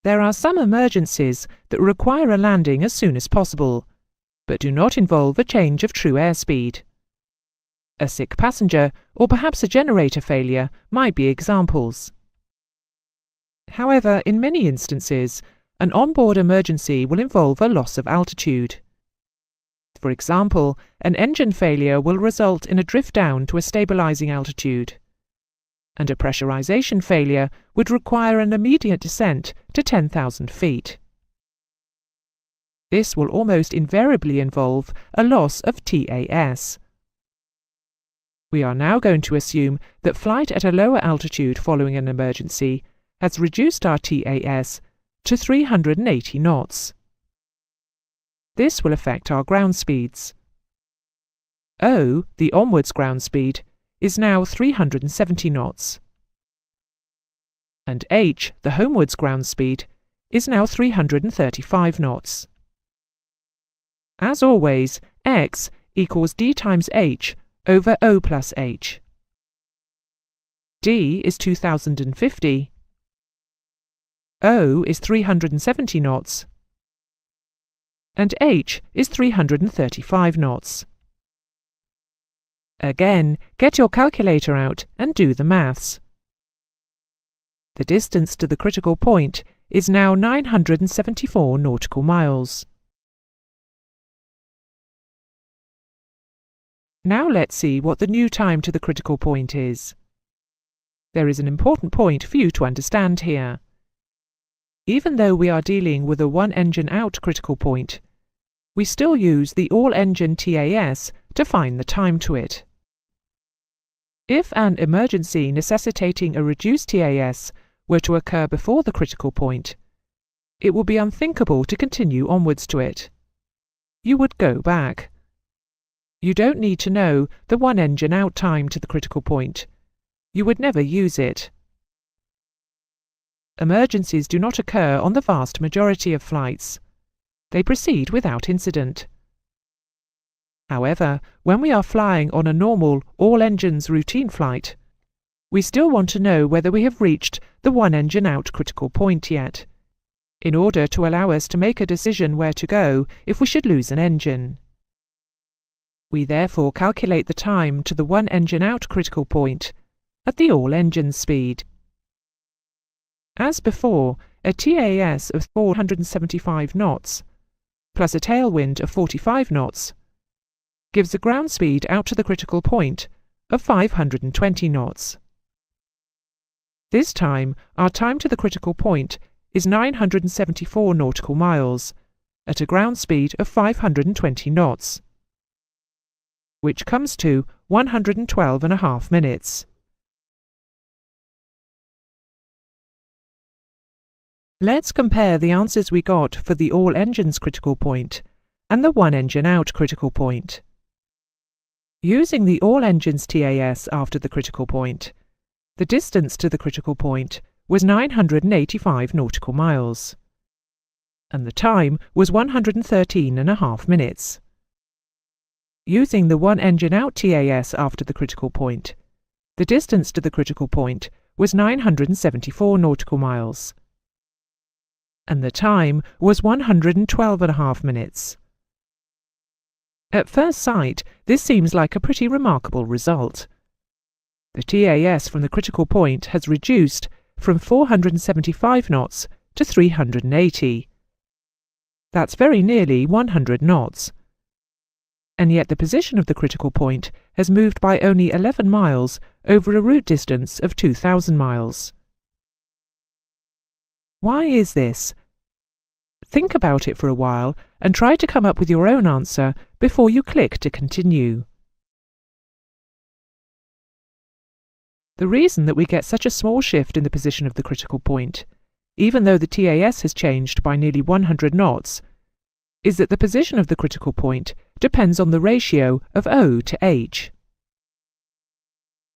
There are some emergencies that require a landing as soon as possible, but do not involve a change of true airspeed. A sick passenger or perhaps a generator failure might be examples. However, in many instances, an onboard emergency will involve a loss of altitude. For example, an engine failure will result in a drift down to a stabilizing altitude, and a pressurization failure would require an immediate descent to 10,000 feet. This will almost invariably involve a loss of TAS. We are now going to assume that flight at a lower altitude following an emergency has reduced our TAS to 380 knots. This will affect our ground speeds. O, the onwards ground speed, is now 370 knots. And H, the homewards ground speed, is now 335 knots. As always, x equals d times h over O plus h. D is 2050. O is 370 knots, and h is 335 knots. Again, get your calculator out and do the maths. The distance to the critical point is now 974 nautical miles. Now let's see what the new time to the critical point is. There is an important point for you to understand here. Even though we are dealing with a one-engine out critical point, we still use the all-engine TAS to find the time to it. If an emergency necessitating a reduced TAS were to occur before the critical point, it would be unthinkable to continue onwards to it. You would go back. You don't need to know the one engine out time to the critical point. You would never use it. Emergencies do not occur on the vast majority of flights. They proceed without incident. However, when we are flying on a normal all-engines routine flight, we still want to know whether we have reached the one engine out critical point yet, in order to allow us to make a decision where to go if we should lose an engine. We therefore calculate the time to the one engine out critical point at the all-engine speed. As before, a TAS of 475 knots, plus a tailwind of 45 knots, gives a ground speed out to the critical point of 520 knots. This time, our time to the critical point is 974 nautical miles, at a ground speed of 520 knots, which comes to 112.5 minutes. Let's compare the answers we got for the all engines critical point and the one engine out critical point. Using the all engines TAS after the critical point, the distance to the critical point was 985 nautical miles, and the time was 113.5 minutes. Using the one engine out TAS after the critical point, the distance to the critical point was 974 nautical miles, and the time was 112.5 minutes. At first sight, this seems like a pretty remarkable result. The TAS from the critical point has reduced from 475 knots to 380. That's very nearly 100 knots. And yet the position of the critical point has moved by only 11 miles over a route distance of 2,000 miles. Why is this? Think about it for a while and try to come up with your own answer before you click to continue. The reason that we get such a small shift in the position of the critical point, even though the TAS has changed by nearly 100 knots, is that the position of the critical point depends on the ratio of O to H.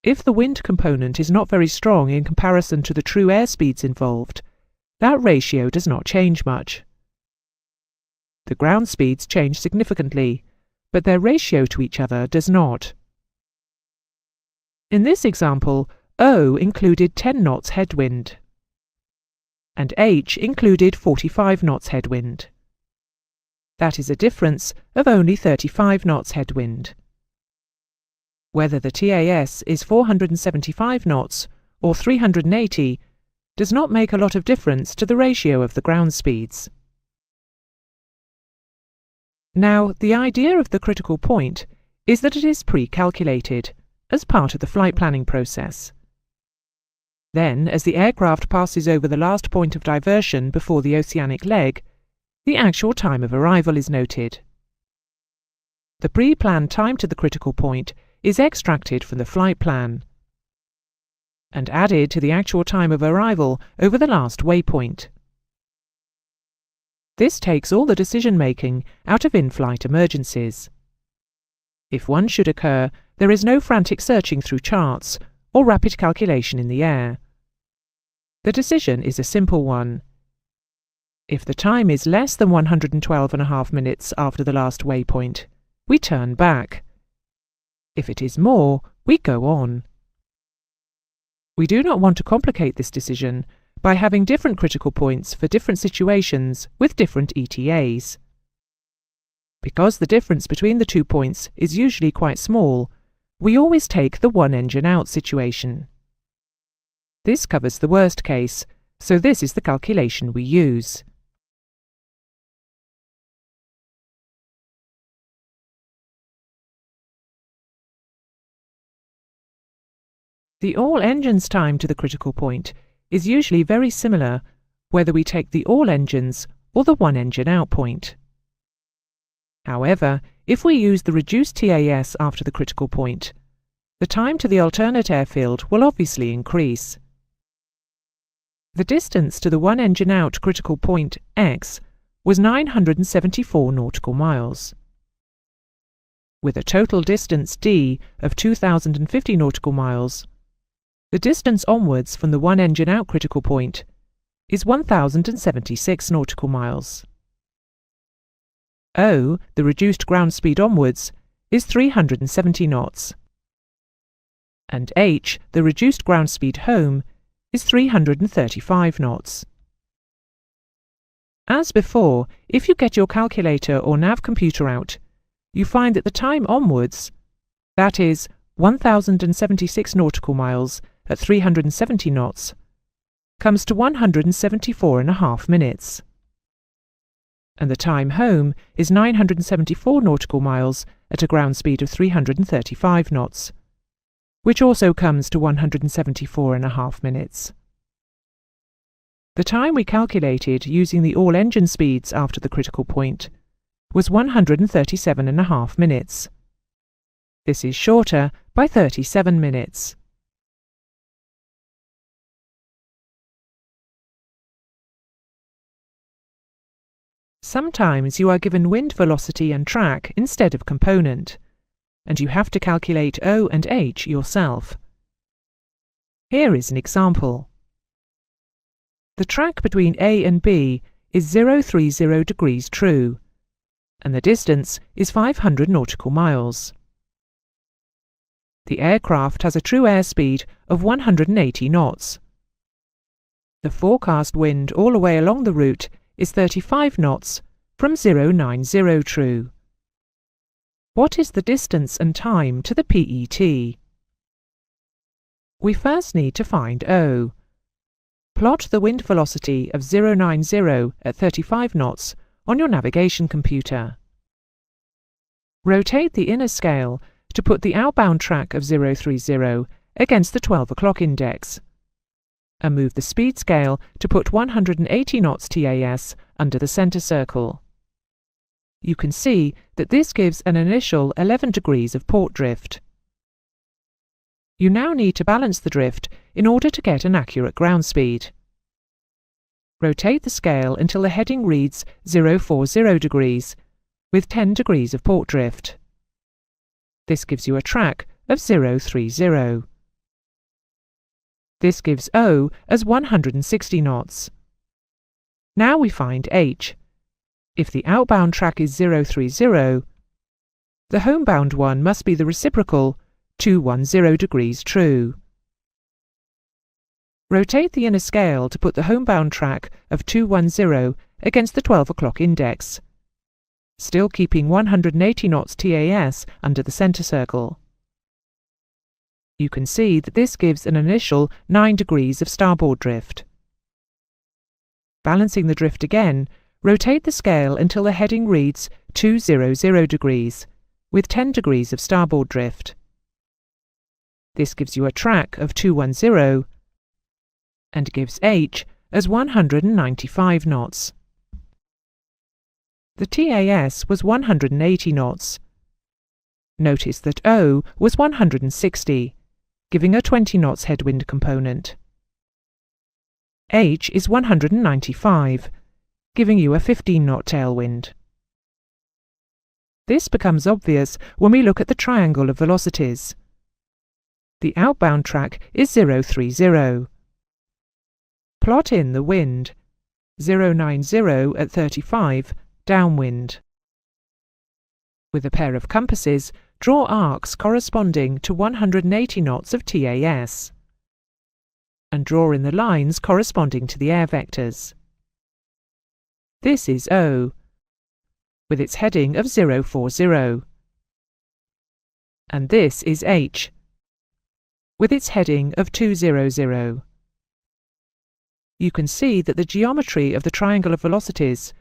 If the wind component is not very strong in comparison to the true airspeeds involved, that ratio does not change much. The ground speeds change significantly, but their ratio to each other does not. In this example, O included 10 knots headwind, and H included 45 knots headwind. That is a difference of only 35 knots headwind. Whether the TAS is 475 knots or 380 does not make a lot of difference to the ratio of the ground speeds. Now, the idea of the critical point is that it is pre-calculated as part of the flight planning process. Then, as the aircraft passes over the last point of diversion before the oceanic leg, the actual time of arrival is noted. The pre-planned time to the critical point is extracted from the flight plan and added to the actual time of arrival over the last waypoint. This takes all the decision-making out of in-flight emergencies. If one should occur, there is no frantic searching through charts or rapid calculation in the air. The decision is a simple one. If the time is less than 112.5 minutes after the last waypoint, we turn back. If it is more, we go on. We do not want to complicate this decision by having different critical points for different situations with different ETAs. Because the difference between the 2 points is usually quite small, we always take the one engine out situation. This covers the worst case, so this is the calculation we use. The all engines time to the critical point is usually very similar whether we take the all engines or the one engine out point. However, if we use the reduced TAS after the critical point, the time to the alternate airfield will obviously increase. The distance to the one engine out critical point X was 974 nautical miles. With a total distance d of 2050 nautical miles, the distance onwards from the one engine out critical point is 1076 nautical miles. O, the reduced ground speed onwards, is 370 knots. And H, the reduced ground speed home, is 335 knots. As before, if you get your calculator or nav computer out, you find that the time onwards, that is 1076 nautical miles at 370 knots, comes to 174.5 minutes. And the time home is 974 nautical miles at a ground speed of 335 knots, which also comes to 174.5 minutes. The time we calculated using the all engine speeds after the critical point was 137.5 minutes. This is shorter by 37 minutes. Sometimes you are given wind velocity and track instead of component, and you have to calculate O and H yourself. Here is an example. The track between A and B is 030 degrees true, and the distance is 500 nautical miles. The aircraft has a true airspeed of 180 knots. The forecast wind all the way along the route is 35 knots from 090 true. What is the distance and time to the PET? We first need to find O. Plot the wind velocity of 090 at 35 knots on your navigation computer. Rotate the inner scale to put the outbound track of 030 against the 12 o'clock index, and move the speed scale to put 180 knots TAS under the centre circle. You can see that this gives an initial 11 degrees of port drift. You now need to balance the drift in order to get an accurate ground speed. Rotate the scale until the heading reads 040 degrees, with 10 degrees of port drift. This gives you a track of 030. This gives O as 160 knots. Now we find H. If the outbound track is 030, the homebound one must be the reciprocal 210 degrees true. Rotate the inner scale to put the homebound track of 210 against the 12 o'clock index, still keeping 180 knots TAS under the centre circle. You can see that this gives an initial 9 degrees of starboard drift. Balancing the drift again, rotate the scale until the heading reads 200 degrees, with 10 degrees of starboard drift. This gives you a track of 210 and gives H as 195 knots. The TAS was 180 knots. Notice that O was 160, giving a 20 knots headwind component. H is 195, giving you a 15-knot tailwind. This becomes obvious when we look at the triangle of velocities. The outbound track is 030. Plot in the wind, 090 at 35, downwind. With a pair of compasses, draw arcs corresponding to 180 knots of TAS, and draw in the lines corresponding to the air vectors. This is O, with its heading of 040, and this is H, with its heading of 200. You can see that the geometry of the triangle of velocities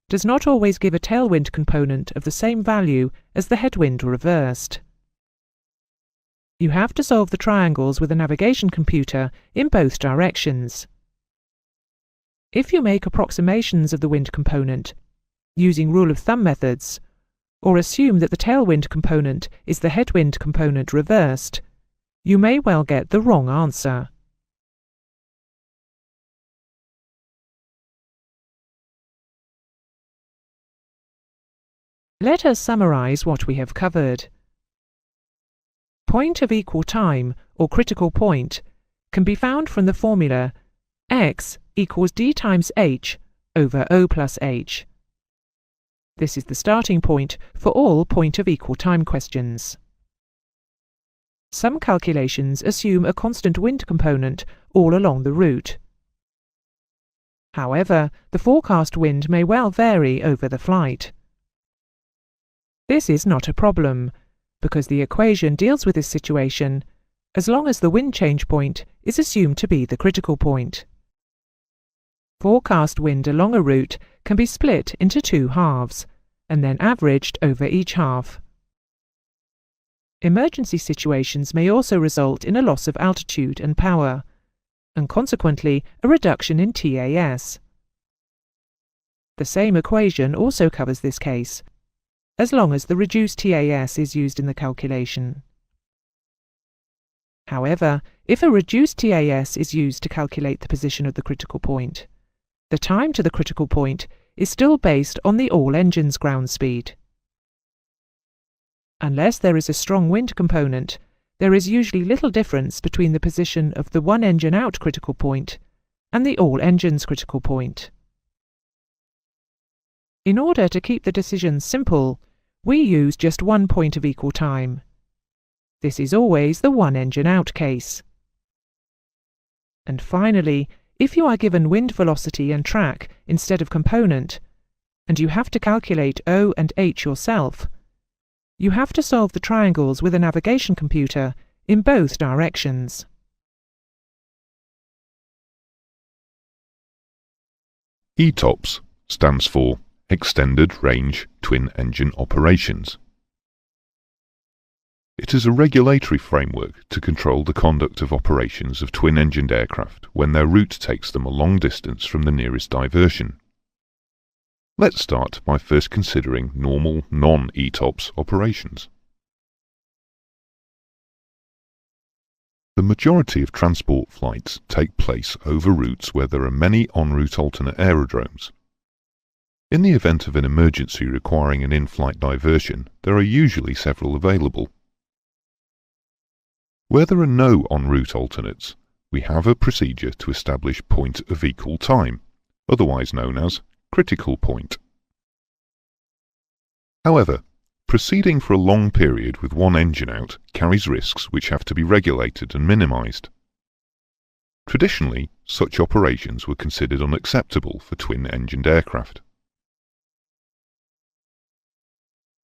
does not always give a tailwind component of the same value as the headwind reversed. You have to solve the triangles with a navigation computer in both directions. If you make approximations of the wind component, using rule of thumb methods, or assume that the tailwind component is the headwind component reversed, you may well get the wrong answer. Let us summarize what we have covered. Point of equal time, or critical point, can be found from the formula x equals d times h over O plus h. This is the starting point for all point of equal time questions. Some calculations assume a constant wind component all along the route. However, the forecast wind may well vary over the flight. This is not a problem, because the equation deals with this situation as long as the wind change point is assumed to be the critical point. Forecast wind along a route can be split into two halves, and then averaged over each half. Emergency situations may also result in a loss of altitude and power, and consequently a reduction in TAS. The same equation also covers this case, as long as the reduced TAS is used in the calculation. However, if a reduced TAS is used to calculate the position of the critical point, the time to the critical point is still based on the all engines ground speed. Unless there is a strong wind component, there is usually little difference between the position of the one engine out critical point and the all engines critical point. In order to keep the decisions simple, we use just one point of equal time. This is always the one engine out case. And finally, if you are given wind velocity and track instead of component, and you have to calculate O and H yourself, you have to solve the triangles with a navigation computer in both directions. ETOPS stands for Extended Range Twin Engine Operations. It is a regulatory framework to control the conduct of operations of twin-engined aircraft when their route takes them a long distance from the nearest diversion. Let's start by first considering normal non-ETOPS operations. The majority of transport flights take place over routes where there are many en route alternate aerodromes. In the event of an emergency requiring an in-flight diversion, there are usually several available. Where there are no en route alternates, we have a procedure to establish point of equal time, otherwise known as critical point. However, proceeding for a long period with one engine out carries risks which have to be regulated and minimized. Traditionally, such operations were considered unacceptable for twin-engined aircraft.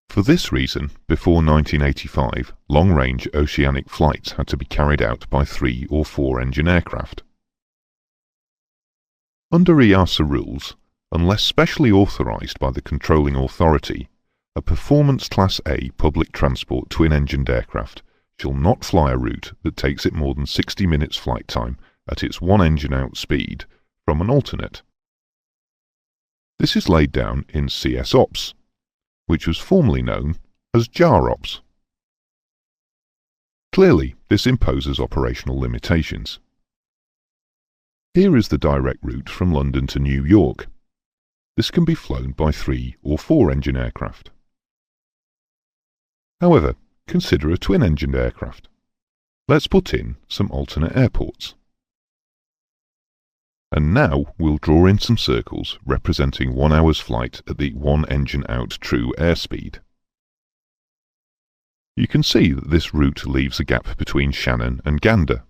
For this reason, before 1985, long-range oceanic flights had to be carried out by 3 or 4 engine aircraft. Under EASA rules, unless specially authorized by the controlling authority, a Performance Class A public transport twin-engined aircraft shall not fly a route that takes it more than 60 minutes flight time at its one engine out speed from an alternate. This is laid down in CSOPS, which was formerly known as JAROPS. Clearly, this imposes operational limitations. Here is the direct route from London to New York. This can be flown by 3 or 4 engine aircraft. However, consider a twin-engined aircraft. Let's put in some alternate airports. And now we'll draw in some circles representing 1 hour's flight at the one engine out true airspeed. You can see that this route leaves a gap between Shannon and Gander.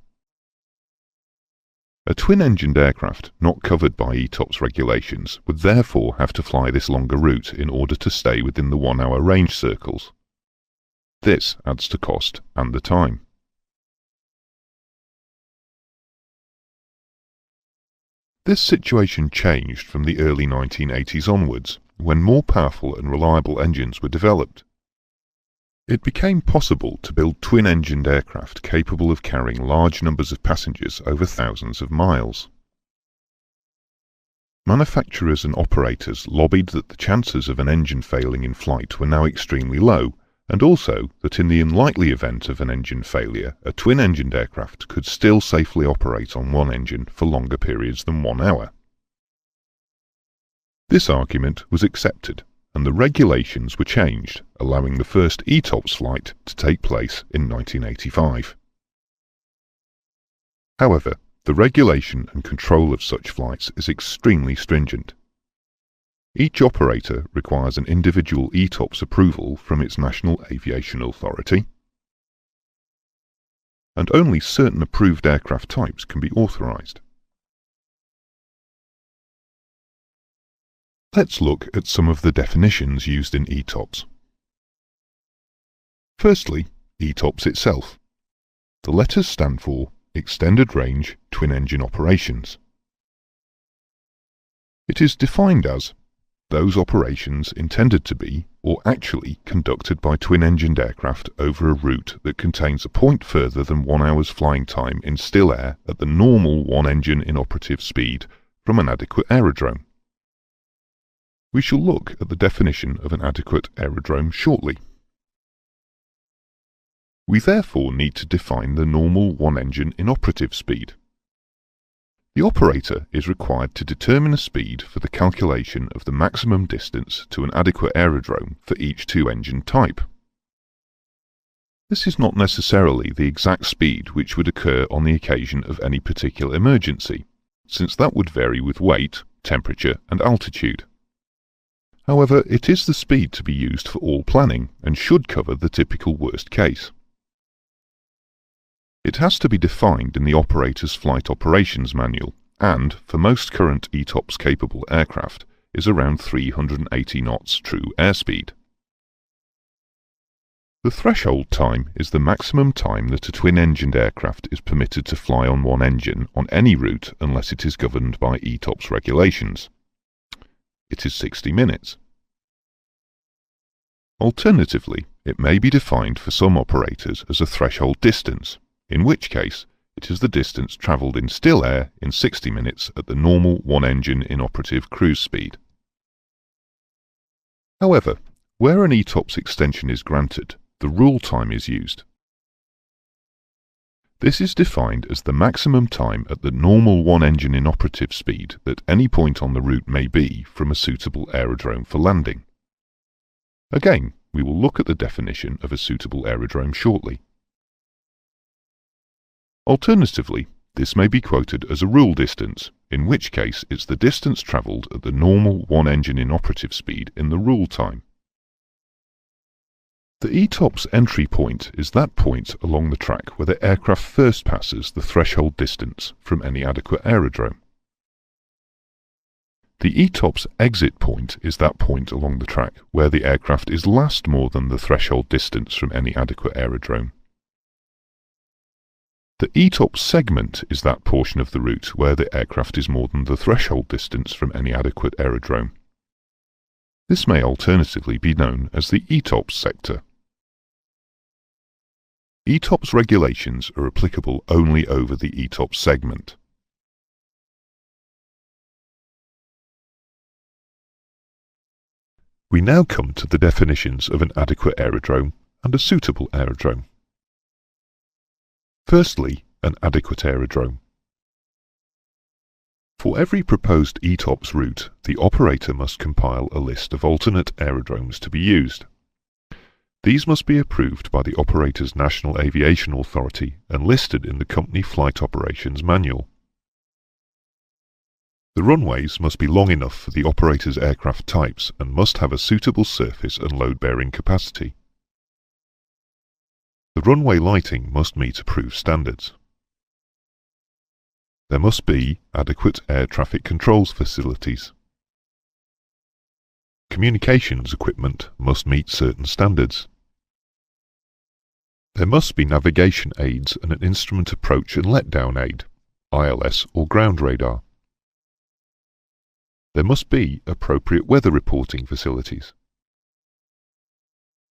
A twin-engined aircraft not covered by ETOPS regulations would therefore have to fly this longer route in order to stay within the 1 hour range circles. This adds to cost and the time. This situation changed from the early 1980s onwards, when more powerful and reliable engines were developed. It became possible to build twin-engined aircraft capable of carrying large numbers of passengers over thousands of miles. manufacturers and operators lobbied that the chances of an engine failing in flight were now extremely low, and also that in the unlikely event of an engine failure, a twin-engined aircraft could still safely operate on one engine for longer periods than 1 hour. This argument was accepted, and the regulations were changed, allowing the first ETOPS flight to take place in 1985. However, the regulation and control of such flights is extremely stringent. Each operator requires an individual ETOPS approval from its National Aviation Authority, and only certain approved aircraft types can be authorised. Let's look at some of the definitions used in ETOPS. Firstly, ETOPS itself. The letters stand for Extended Range Twin-Engine Operations. It is defined as those operations intended to be, or actually conducted by twin-engined aircraft over a route that contains a point further than 1 hour's flying time in still air at the normal one-engine inoperative speed from an adequate aerodrome. We shall look at the definition of an adequate aerodrome shortly. We therefore need to define the normal one-engine inoperative speed. The operator is required to determine a speed for the calculation of the maximum distance to an adequate aerodrome for each two-engine type. This is not necessarily the exact speed which would occur on the occasion of any particular emergency, since that would vary with weight, temperature and altitude. However, it is the speed to be used for all planning and should cover the typical worst case. It has to be defined in the operator's flight operations manual and, for most current ETOPS-capable aircraft, is around 380 knots true airspeed. The threshold time is the maximum time that a twin-engined aircraft is permitted to fly on one engine on any route unless it is governed by ETOPS regulations. It is 60 minutes. Alternatively, it may be defined for some operators as a threshold distance, in which case it is the distance travelled in still air in 60 minutes at the normal one-engine inoperative cruise speed. However, where an ETOPS extension is granted, the rule time is used. This is defined as the maximum time at the normal one-engine inoperative speed that any point on the route may be from a suitable aerodrome for landing. Again, we will look at the definition of a suitable aerodrome shortly. Alternatively, this may be quoted as a rule distance, in which case it's the distance travelled at the normal one-engine inoperative speed in the rule time. The ETOPS entry point is that point along the track where the aircraft first passes the threshold distance from any adequate aerodrome. The ETOPS exit point is that point along the track where the aircraft is last more than the threshold distance from any adequate aerodrome. The ETOPS segment is that portion of the route where the aircraft is more than the threshold distance from any adequate aerodrome. This may alternatively be known as the ETOPS sector. ETOPS regulations are applicable only over the ETOPS segment. We now come to the definitions of an adequate aerodrome and a suitable aerodrome. Firstly, an adequate aerodrome. For every proposed ETOPS route, the operator must compile a list of alternate aerodromes to be used. These must be approved by the operator's National Aviation Authority and listed in the Company Flight Operations Manual. The runways must be long enough for the operator's aircraft types and must have a suitable surface and load-bearing capacity. The runway lighting must meet approved standards. There must be adequate air traffic controls facilities. Communications equipment must meet certain standards. There must be navigation aids and an instrument approach and letdown aid, ILS or ground radar. There must be appropriate weather reporting facilities.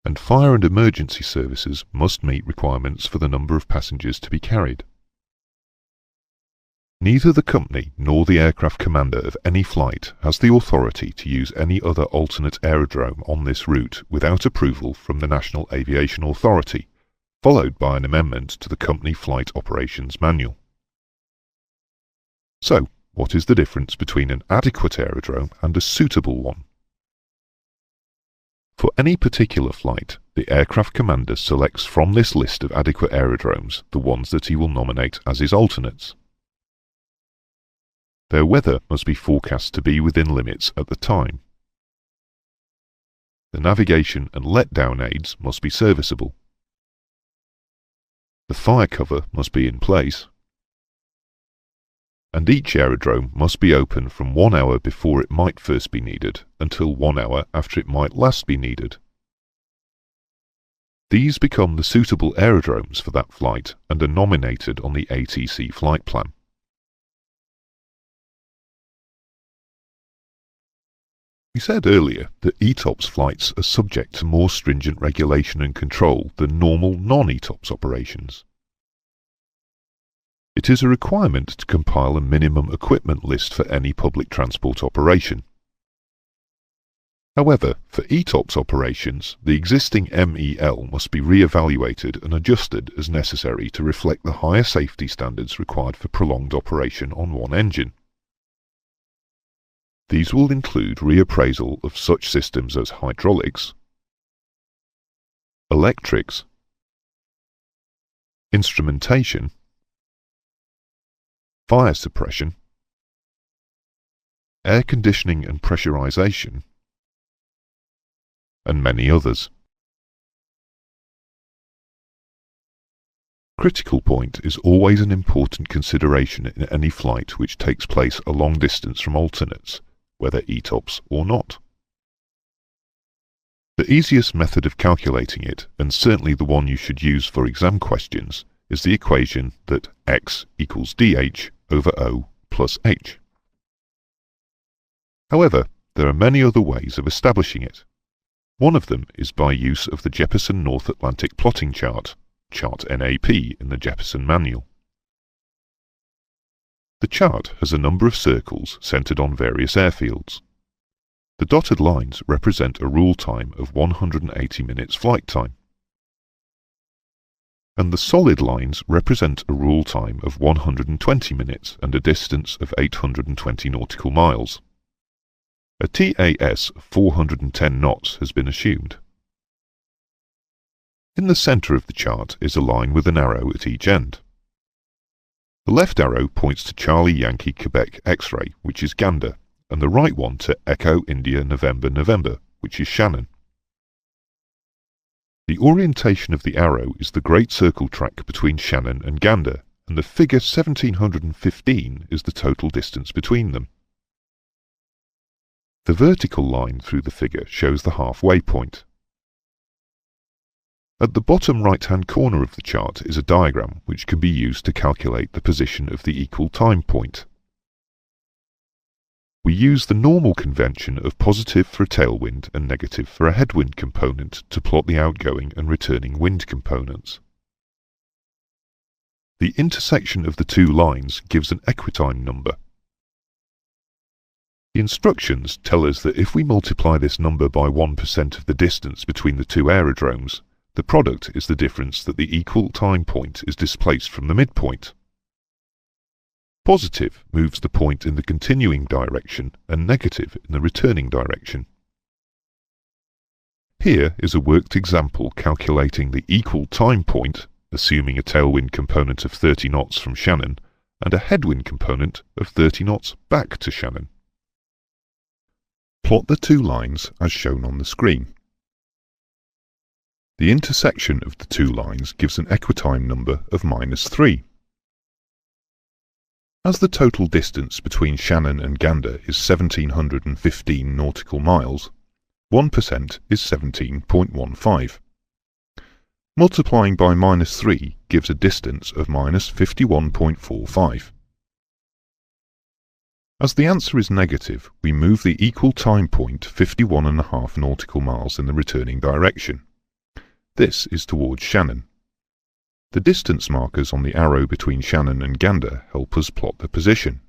And fire and emergency services must meet requirements for the number of passengers to be carried. Neither the company nor the aircraft commander of any flight has the authority to use any other alternate aerodrome on this route without approval from the National Aviation Authority, followed by an amendment to the Company Flight Operations Manual. So, what is the difference between an adequate aerodrome and a suitable one? For any particular flight, the aircraft commander selects from this list of adequate aerodromes the ones that he will nominate as his alternates. Their weather must be forecast to be within limits at the time. The navigation and letdown aids must be serviceable. The fire cover must be in place. And each aerodrome must be open from 1 hour before it might first be needed until 1 hour after it might last be needed. These become the suitable aerodromes for that flight and are nominated on the ATC flight plan. We said earlier that ETOPS flights are subject to more stringent regulation and control than normal non-ETOPS operations. It is a requirement to compile a minimum equipment list for any public transport operation. However, for ETOPS operations, the existing MEL must be re-evaluated and adjusted as necessary to reflect the higher safety standards required for prolonged operation on one engine. These will include reappraisal of such systems as hydraulics, electrics, instrumentation, fire suppression, air conditioning and pressurization, and many others. Critical point is always an important consideration in any flight which takes place a long distance from alternates, whether ETOPS or not. The easiest method of calculating it, and certainly the one you should use for exam questions, is the equation that x equals dh over O plus h. However, there are many other ways of establishing it. One of them is by use of the Jeppesen North Atlantic plotting chart, Chart NAP in the Jeppesen Manual. The chart has a number of circles centered on various airfields. The dotted lines represent a rule time of 180 minutes flight time, and the solid lines represent a rule time of 120 minutes and a distance of 820 nautical miles. A TAS of 410 knots has been assumed. In the center of the chart is a line with an arrow at each end. The left arrow points to Charlie Yankee Quebec X-ray, which is Gander, and the right one to Echo India November November, which is Shannon. The orientation of the arrow is the great circle track between Shannon and Gander, and the figure 1715 is the total distance between them. The vertical line through the figure shows the halfway point. At the bottom right-hand corner of the chart is a diagram which can be used to calculate the position of the equal time point. We use the normal convention of positive for a tailwind and negative for a headwind component to plot the outgoing and returning wind components. The intersection of the two lines gives an equitime number. The instructions tell us that if we multiply this number by 1% of the distance between the two aerodromes, the product is the difference that the equal time point is displaced from the midpoint. Positive moves the point in the continuing direction and negative in the returning direction. Here is a worked example calculating the equal time point, assuming a tailwind component of 30 knots from Shannon and a headwind component of 30 knots back to Shannon. Plot the two lines as shown on the screen. The intersection of the two lines gives an equitime number of -3. As the total distance between Shannon and Gander is 1715 nautical miles, 1% is 17.15. Multiplying by -3 gives a distance of -51.45. As the answer is negative, we move the equal time point 51.5 nautical miles in the returning direction. This is towards Shannon. The distance markers on the arrow between Shannon and Gander help us plot the position.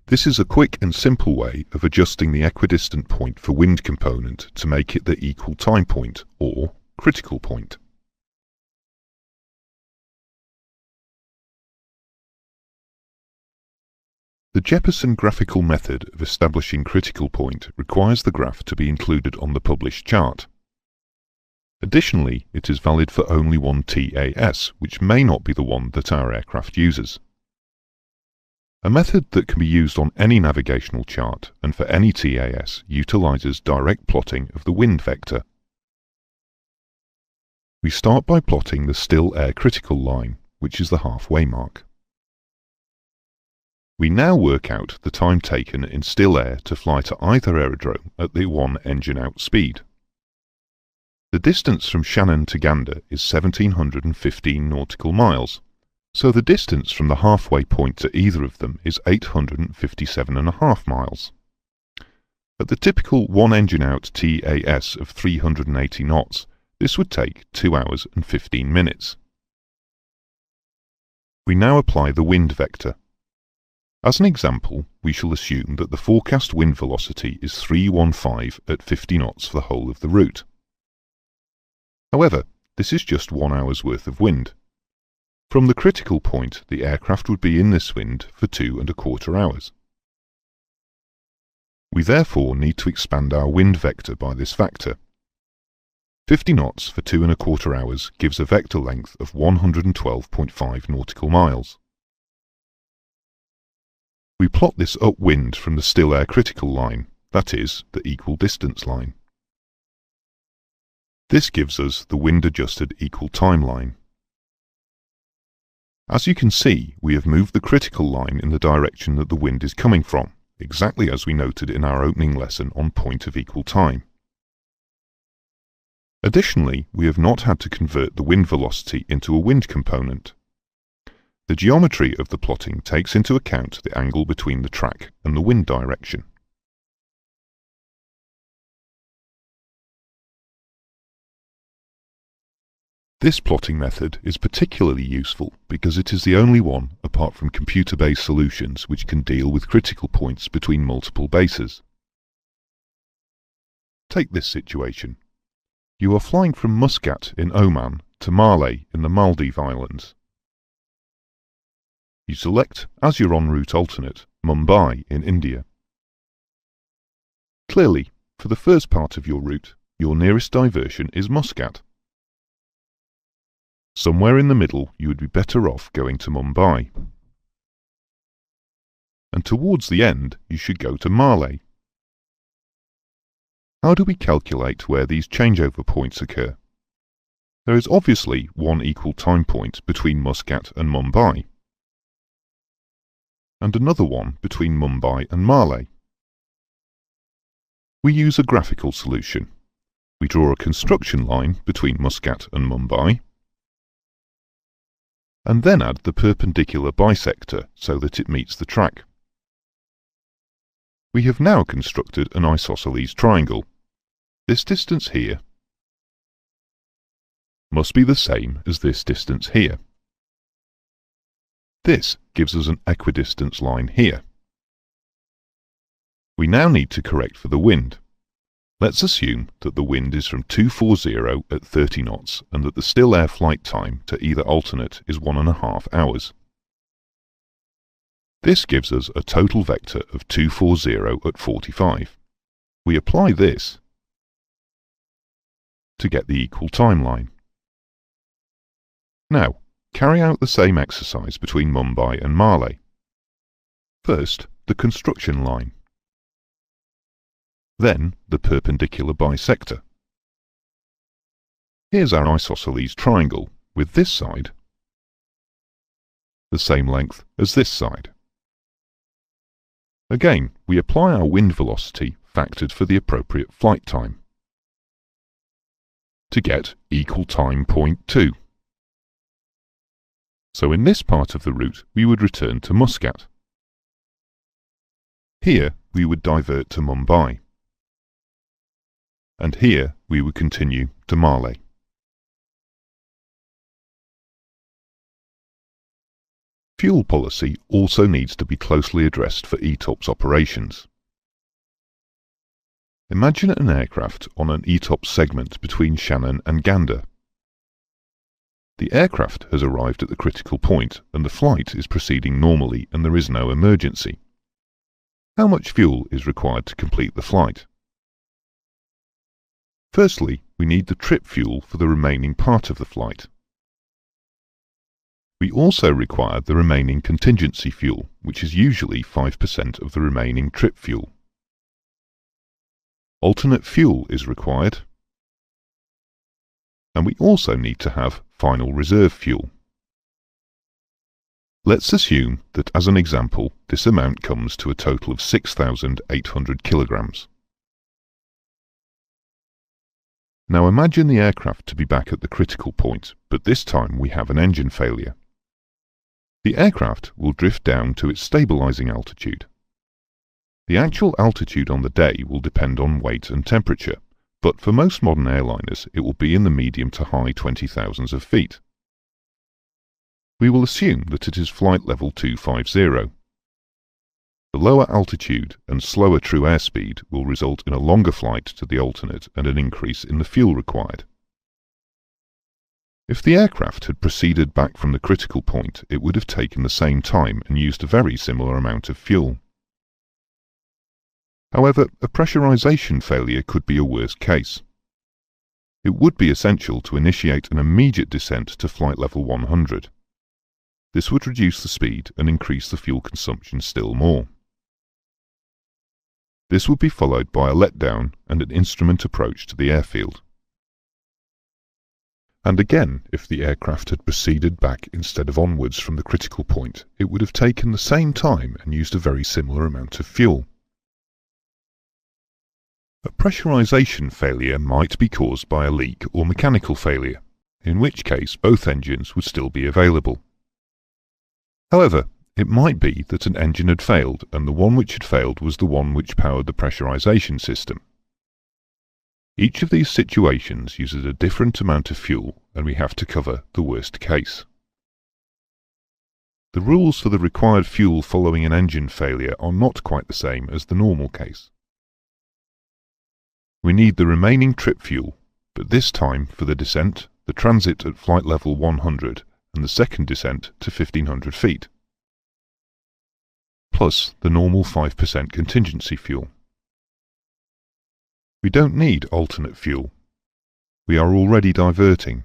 This is a quick and simple way of adjusting the equidistant point for wind component to make it the equal time point, or critical point. The Jeppesen graphical method of establishing critical point requires the graph to be included on the published chart. Additionally, it is valid for only one TAS, which may not be the one that our aircraft uses. A method that can be used on any navigational chart and for any TAS utilizes direct plotting of the wind vector. We start by plotting the still air critical line, which is the halfway mark. We now work out the time taken in still air to fly to either aerodrome at the one engine out speed. The distance from Shannon to Gander is 1715 nautical miles, so the distance from the halfway point to either of them is 857.5 miles. At the typical one engine out TAS of 380 knots, this would take 2 hours and 15 minutes. We now apply the wind vector. As an example, we shall assume that the forecast wind velocity is 315 at 50 knots for the whole of the route. However, this is just 1 hour's worth of wind. From the critical point, the aircraft would be in this wind for 2¼ hours. We therefore need to expand our wind vector by this factor. 50 knots for 2¼ hours gives a vector length of 112.5 nautical miles. We plot this upwind from the still air critical line, that is, the equal distance line. This gives us the wind-adjusted equal time line. As you can see, we have moved the critical line in the direction that the wind is coming from, exactly as we noted in our opening lesson on point of equal time. Additionally, we have not had to convert the wind velocity into a wind component. The geometry of the plotting takes into account the angle between the track and the wind direction. This plotting method is particularly useful because it is the only one, apart from computer-based solutions, which can deal with critical points between multiple bases. Take this situation. You are flying from Muscat in Oman to Malé in the Maldive Islands. You select, as your en route alternate, Mumbai in India. Clearly, for the first part of your route, your nearest diversion is Muscat. Somewhere in the middle you would be better off going to Mumbai. And towards the end you should go to Malé. How do we calculate where these changeover points occur? There is obviously one equal time point between Muscat and Mumbai, and another one between Mumbai and Malé. We use a graphical solution. We draw a construction line between Muscat and Mumbai, and then add the perpendicular bisector so that it meets the track. We have now constructed an isosceles triangle. This distance here must be the same as this distance here. This gives us an equidistance line here. We now need to correct for the wind. Let's assume that the wind is from 240 at 30 knots and that the still air flight time to either alternate is 1½ hours. This gives us a total vector of 240 at 45. We apply this to get the equal time line. Now, carry out the same exercise between Mumbai and Malé. First, the construction line. Then, the perpendicular bisector. Here's our isosceles triangle, with this side the same length as this side. Again, we apply our wind velocity factored for the appropriate flight time to get equal time point 2. So in this part of the route we would return to Muscat. Here we would divert to Mumbai. And here we would continue to Malé. Fuel policy also needs to be closely addressed for ETOPS operations. Imagine an aircraft on an ETOPS segment between Shannon and Gander. The aircraft has arrived at the critical point and the flight is proceeding normally and there is no emergency. How much fuel is required to complete the flight? Firstly, we need the trip fuel for the remaining part of the flight. We also require the remaining contingency fuel, which is usually 5% of the remaining trip fuel. Alternate fuel is required. And we also need to have final reserve fuel. Let's assume that, as an example, this amount comes to a total of 6,800 kilograms. Now imagine the aircraft to be back at the critical point, but this time we have an engine failure. The aircraft will drift down to its stabilizing altitude. The actual altitude on the day will depend on weight and temperature, but for most modern airliners it will be in the medium to high 20,000s of feet. We will assume that it is flight level 250. The lower altitude and slower true airspeed will result in a longer flight to the alternate and an increase in the fuel required. If the aircraft had proceeded back from the critical point, it would have taken the same time and used a very similar amount of fuel. However, a pressurization failure could be a worse case. It would be essential to initiate an immediate descent to flight level 100. This would reduce the speed and increase the fuel consumption still more. This would be followed by a letdown and an instrument approach to the airfield. And again, if the aircraft had proceeded back instead of onwards from the critical point, it would have taken the same time and used a very similar amount of fuel. A pressurization failure might be caused by a leak or mechanical failure, in which case both engines would still be available. However, it might be that an engine had failed and the one which had failed was the one which powered the pressurization system. Each of these situations uses a different amount of fuel and we have to cover the worst case. The rules for the required fuel following an engine failure are not quite the same as the normal case. We need the remaining trip fuel, but this time for the descent, the transit at flight level 100 and the second descent to 1500 feet, plus the normal 5% contingency fuel. We don't need alternate fuel. We are already diverting.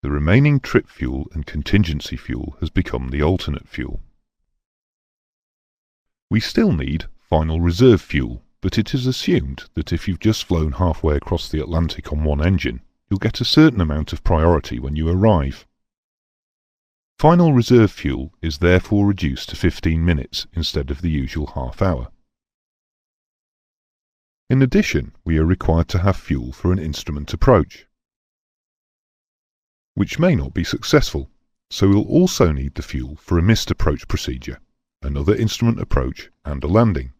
The remaining trip fuel and contingency fuel has become the alternate fuel. We still need final reserve fuel, but it is assumed that if you've just flown halfway across the Atlantic on one engine, you'll get a certain amount of priority when you arrive. Final reserve fuel is therefore reduced to 15 minutes instead of the usual half hour. In addition, we are required to have fuel for an instrument approach, which may not be successful, so we'll also need the fuel for a missed approach procedure, another instrument approach and a landing.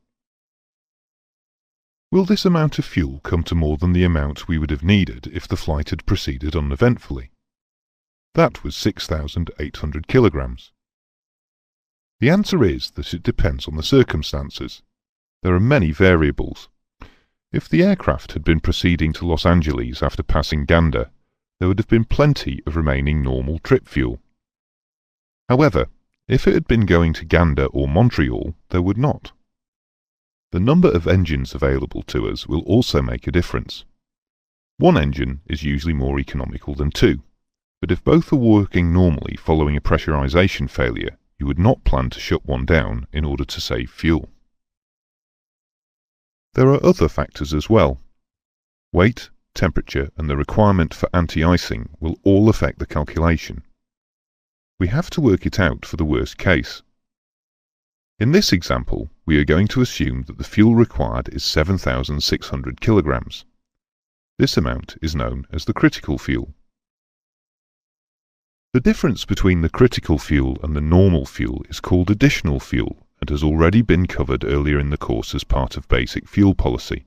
Will this amount of fuel come to more than the amount we would have needed if the flight had proceeded uneventfully? That was 6,800 kilograms. The answer is that it depends on the circumstances. There are many variables. If the aircraft had been proceeding to Los Angeles after passing Gander, there would have been plenty of remaining normal trip fuel. However, if it had been going to Gander or Montreal, there would not. The number of engines available to us will also make a difference. One engine is usually more economical than two, but if both are working normally following a pressurization failure, you would not plan to shut one down in order to save fuel. There are other factors as well. Weight, temperature, and the requirement for anti-icing will all affect the calculation. We have to work it out for the worst case. In this example, we are going to assume that the fuel required is 7,600 kilograms. This amount is known as the critical fuel. The difference between the critical fuel and the normal fuel is called additional fuel and has already been covered earlier in the course as part of basic fuel policy.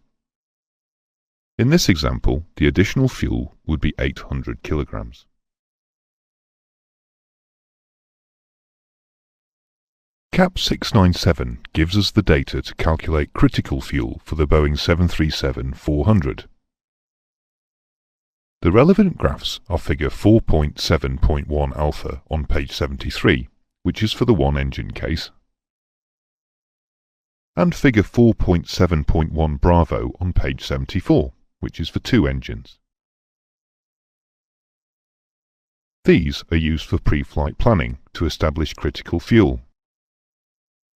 In this example, the additional fuel would be 800 kilograms. CAP 697 gives us the data to calculate critical fuel for the Boeing 737-400. The relevant graphs are figure 4.7.1 alpha on page 73, which is for the one engine case, and figure 4.7.1 Bravo on page 74, which is for two engines. These are used for pre-flight planning to establish critical fuel.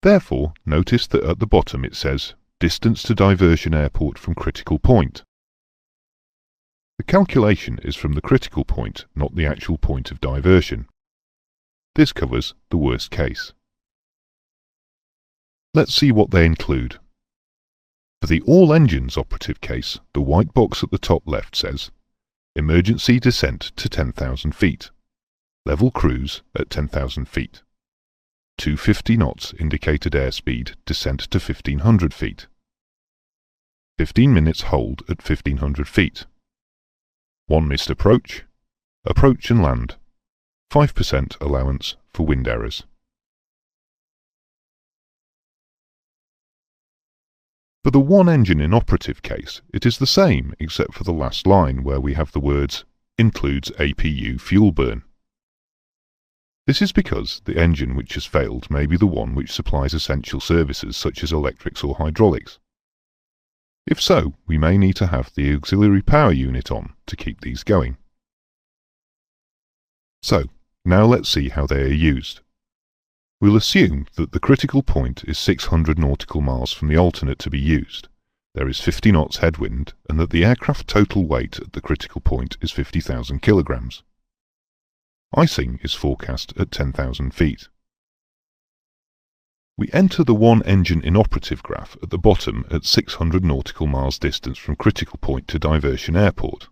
Therefore, notice that at the bottom it says distance to diversion airport from critical point. The calculation is from the critical point, not the actual point of diversion. This covers the worst case. Let's see what they include. For the all engines operative case, the white box at the top left says emergency descent to 10,000 feet, level cruise at 10,000 feet, 250 knots indicated airspeed descent to 1,500 feet, 15 minutes hold at 1,500 feet, 1 missed approach, approach and land, 5% allowance for wind errors. For the one engine inoperative case, it is the same except for the last line where we have the words includes APU fuel burn. This is because the engine which has failed may be the one which supplies essential services such as electrics or hydraulics. If so, we may need to have the auxiliary power unit on to keep these going. So, now let's see how they are used. We'll assume that the critical point is 600 nautical miles from the alternate to be used. There is 50 knots headwind and that the aircraft total weight at the critical point is 50,000 kilograms. Icing is forecast at 10,000 feet. We enter the one engine inoperative graph at the bottom at 600 nautical miles distance from critical point to diversion airport,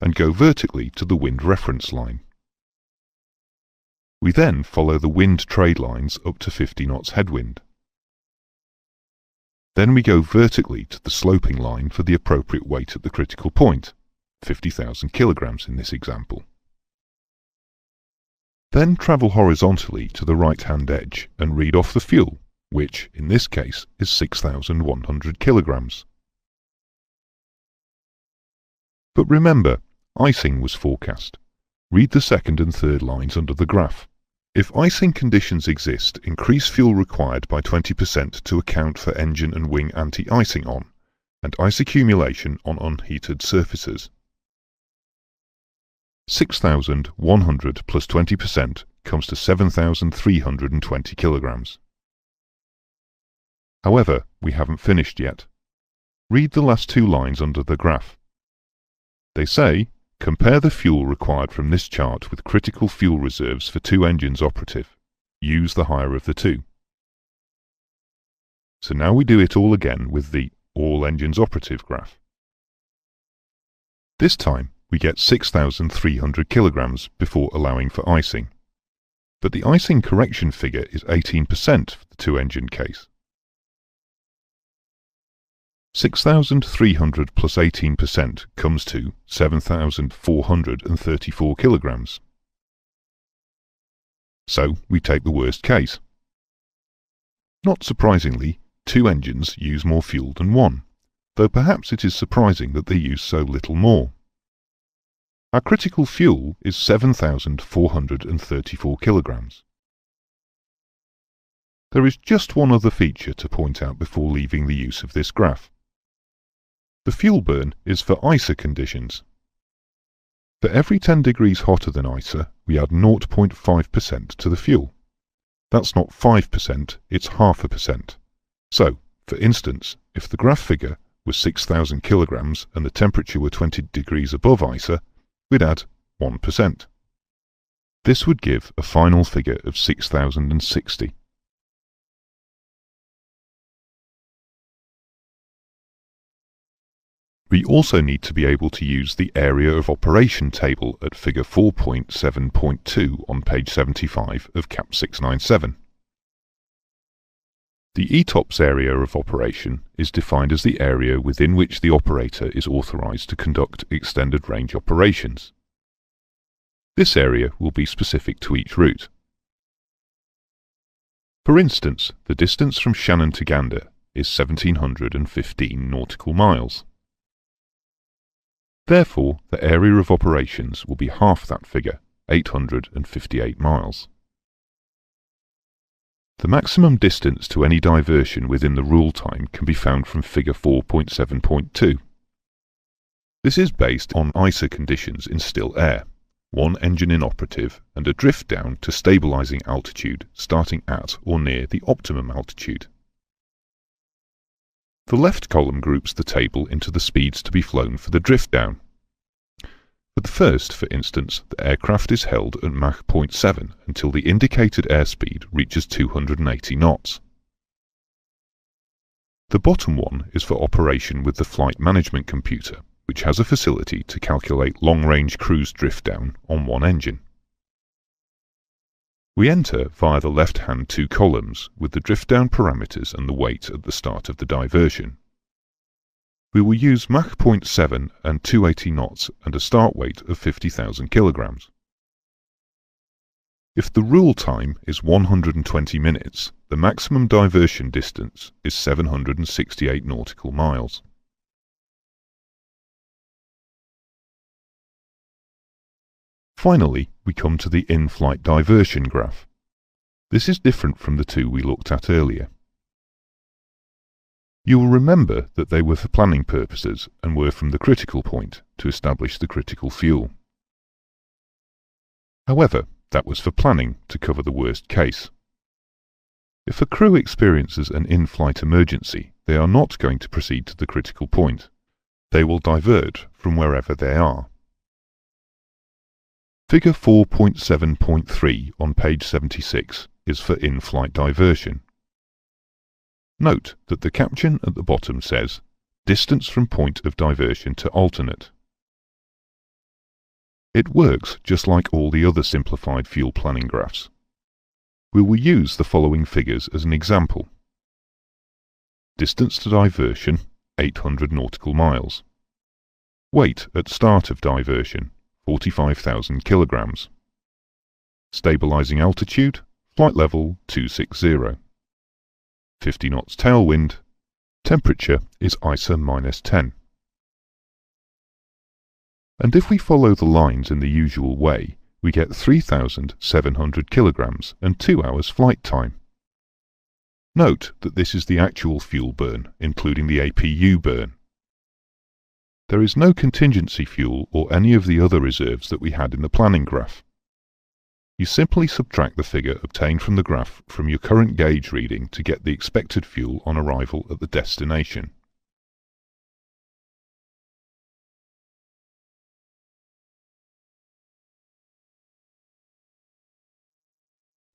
and go vertically to the wind reference line. We then follow the wind trade lines up to 50 knots headwind. Then we go vertically to the sloping line for the appropriate weight at the critical point, 50,000 kilograms in this example. Then travel horizontally to the right-hand edge and read off the fuel, which, in this case, is 6,100 kilograms. But remember, icing was forecast. Read the second and third lines under the graph. If icing conditions exist, increase fuel required by 20% to account for engine and wing anti-icing on, and ice accumulation on unheated surfaces. 6,100 plus 20% comes to 7,320 kilograms. However, we haven't finished yet. Read the last two lines under the graph. They say, compare the fuel required from this chart with critical fuel reserves for two engines operative. Use the higher of the two. So now we do it all again with the all engines operative graph. This time we get 6,300 kilograms before allowing for icing. But the icing correction figure is 18% for the two engine case. 6,300 plus 18% comes to 7,434 kilograms. So we take the worst case. Not surprisingly, two engines use more fuel than one, though perhaps it is surprising that they use so little more. Our critical fuel is 7,434 kilograms. There is just one other feature to point out before leaving the use of this graph. The fuel burn is for ISA conditions. For every 10 degrees hotter than ISA, we add 0.5% to the fuel. That's not 5%, it's 0.5%. So, for instance, if the graph figure was 6,000 kilograms and the temperature were 20 degrees above ISA, we'd add 1%. This would give a final figure of 6,060. We also need to be able to use the area of operation table at figure 4.7.2 on page 75 of CAP 697. The ETOPS area of operation is defined as the area within which the operator is authorized to conduct extended range operations. This area will be specific to each route. For instance, the distance from Shannon to Gander is 1715 nautical miles. Therefore, the area of operations will be half that figure, 858 miles. The maximum distance to any diversion within the rule time can be found from figure 4.7.2. This is based on ISA conditions in still air, one engine inoperative and a drift down to stabilizing altitude starting at or near the optimum altitude. The left column groups the table into the speeds to be flown for the drift down. For the first, for instance, the aircraft is held at Mach 0.7 until the indicated airspeed reaches 280 knots. The bottom one is for operation with the flight management computer, which has a facility to calculate long-range cruise drift down on one engine. We enter via the left-hand two columns with the drift down parameters and the weight at the start of the diversion. We will use Mach 0.7 and 280 knots and a start weight of 50,000 kilograms. If the rule time is 120 minutes, the maximum diversion distance is 768 nautical miles. Finally, we come to the in-flight diversion graph. This is different from the two we looked at earlier. You will remember that they were for planning purposes and were from the critical point to establish the critical fuel. However, that was for planning to cover the worst case. If a crew experiences an in-flight emergency, they are not going to proceed to the critical point. They will divert from wherever they are. Figure 4.7.3 on page 76 is for in-flight diversion. Note that the caption at the bottom says, "Distance from point of diversion to alternate." It works just like all the other simplified fuel planning graphs. We will use the following figures as an example. Distance to diversion, 800 nautical miles. Weight at start of diversion, 45,000 kilograms. Stabilizing altitude, flight level 260. 50 knots tailwind. Temperature is ISA -10. And if we follow the lines in the usual way, we get 3,700 kilograms and 2 hours flight time. Note that this is the actual fuel burn, including the APU burn. There is no contingency fuel or any of the other reserves that we had in the planning graph. You simply subtract the figure obtained from the graph from your current gauge reading to get the expected fuel on arrival at the destination.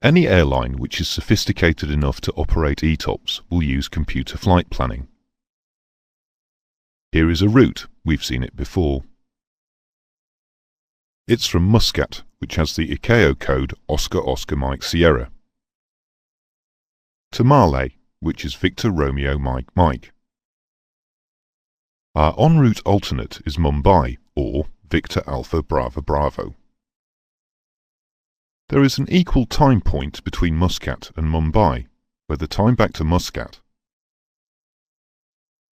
Any airline which is sophisticated enough to operate ETOPS will use computer flight planning. Here is a route. We've seen it before. It's from Muscat, which has the ICAO code Oscar Oscar Mike Sierra, to Marley, which is Victor Romeo Mike Mike. Our en route alternate is Mumbai, or Victor Alpha Bravo Bravo. There is an equal time point between Muscat and Mumbai, where the time back to Muscat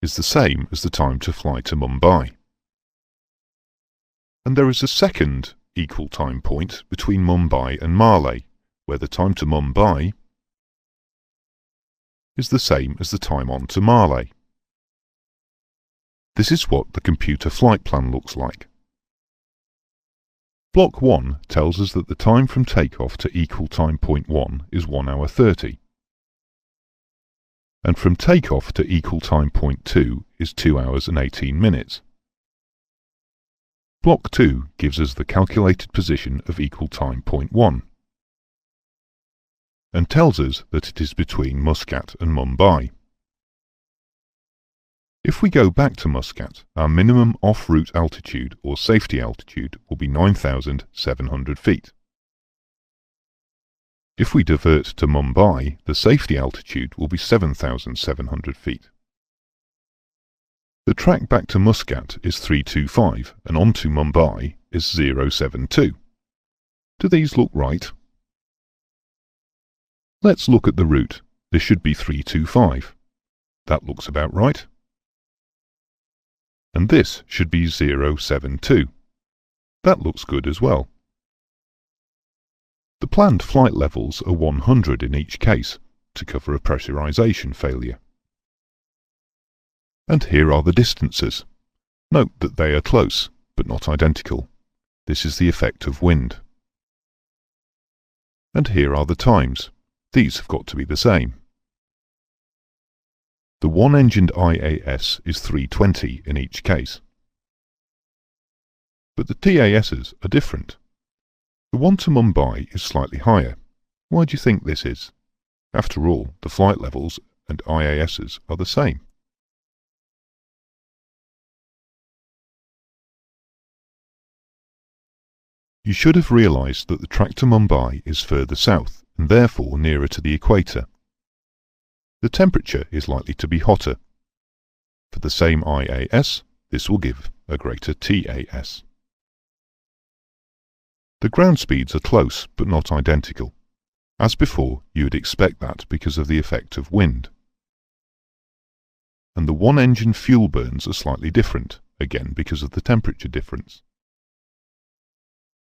is the same as the time to fly to Mumbai. And there is a second equal time point between Mumbai and Marley, where the time to Mumbai is the same as the time on to Marley. This is what the computer flight plan looks like. Block 1 tells us that the time from takeoff to equal time point 1 is 1 hour 30. And from takeoff to equal time point 2 is 2 hours and 18 minutes. Block 2 gives us the calculated position of equal time point 1 and tells us that it is between Muscat and Mumbai. If we go back to Muscat, our minimum off-route altitude or safety altitude will be 9,700 feet. If we divert to Mumbai, the safety altitude will be 7,700 feet. The track back to Muscat is 325 and on to Mumbai is 072. Do these look right? Let's look at the route. This should be 325. That looks about right. And this should be 072. That looks good as well. The planned flight levels are 100 in each case, to cover a pressurization failure. And here are the distances. Note that they are close, but not identical. This is the effect of wind. And here are the times. These have got to be the same. The one-engined IAS is 320 in each case. But the TASs are different. The one to Mumbai is slightly higher. Why do you think this is? After all, the flight levels and IASs are the same. You should have realized that the track to Mumbai is further south and therefore nearer to the equator. The temperature is likely to be hotter. For the same IAS, this will give a greater TAS. The ground speeds are close but not identical. As before, you would expect that because of the effect of wind. And the one-engine fuel burns are slightly different, again because of the temperature difference.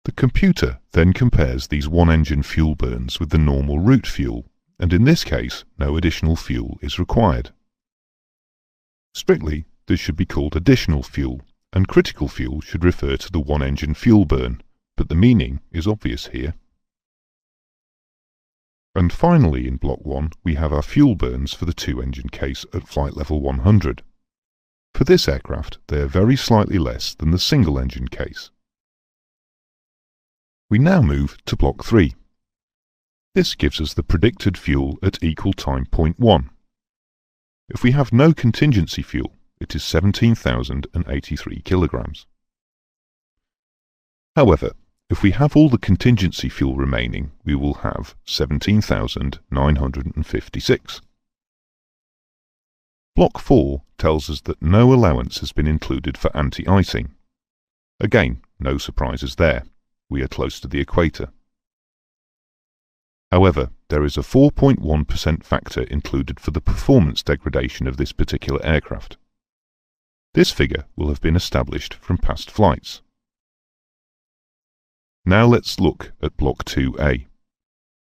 The computer then compares these one-engine fuel burns with the normal route fuel, and in this case, no additional fuel is required. Strictly, this should be called additional fuel, and critical fuel should refer to the one-engine fuel burn, but the meaning is obvious here. And finally, in Block 1, we have our fuel burns for the two-engine case at flight level 100. For this aircraft, they are very slightly less than the single-engine case. We now move to Block 3. This gives us the predicted fuel at equal time point 1. If we have no contingency fuel, it is 17,083 kilograms. However, if we have all the contingency fuel remaining, we will have 17,956. Block 4 tells us that no allowance has been included for anti-icing. Again, no surprises there. We are close to the equator. However, there is a 4.1% factor included for the performance degradation of this particular aircraft. This figure will have been established from past flights. Now let's look at Block 2A.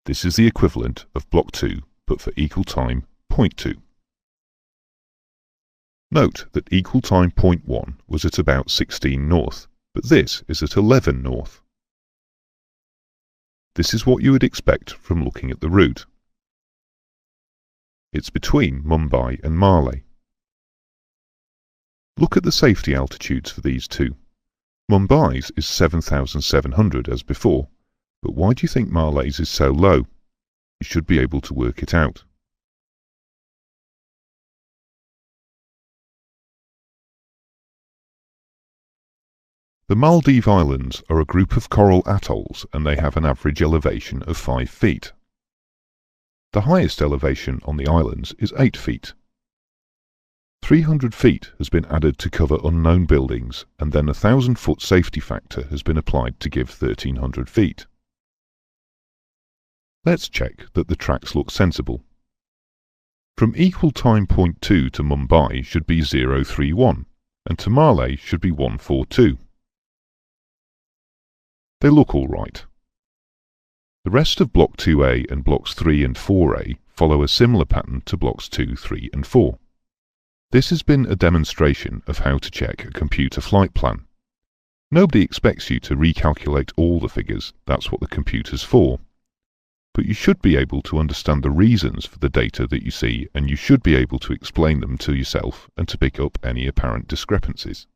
This is the equivalent of Block 2, but for equal time point 2. Note that equal time point 1 was at about 16 north, but this is at 11 north. This is what you would expect from looking at the route. It's between Mumbai and Malé. Look at the safety altitudes for these two. Mumbai's is 7,700 as before, but why do you think Malé's is so low? You should be able to work it out. The Maldive Islands are a group of coral atolls and they have an average elevation of 5 feet. The highest elevation on the islands is 8 feet. 300 feet has been added to cover unknown buildings, and then a 1,000-foot safety factor has been applied to give 1,300 feet. Let's check that the tracks look sensible. From equal time point 2 to Mumbai should be 031, and to Malé should be 142. They look all right. The rest of Block 2A and Blocks 3 and 4A follow a similar pattern to Blocks 2, 3 and 4. This has been a demonstration of how to check a computer flight plan. Nobody expects you to recalculate all the figures, that's what the computer's for. But you should be able to understand the reasons for the data that you see, and you should be able to explain them to yourself and to pick up any apparent discrepancies.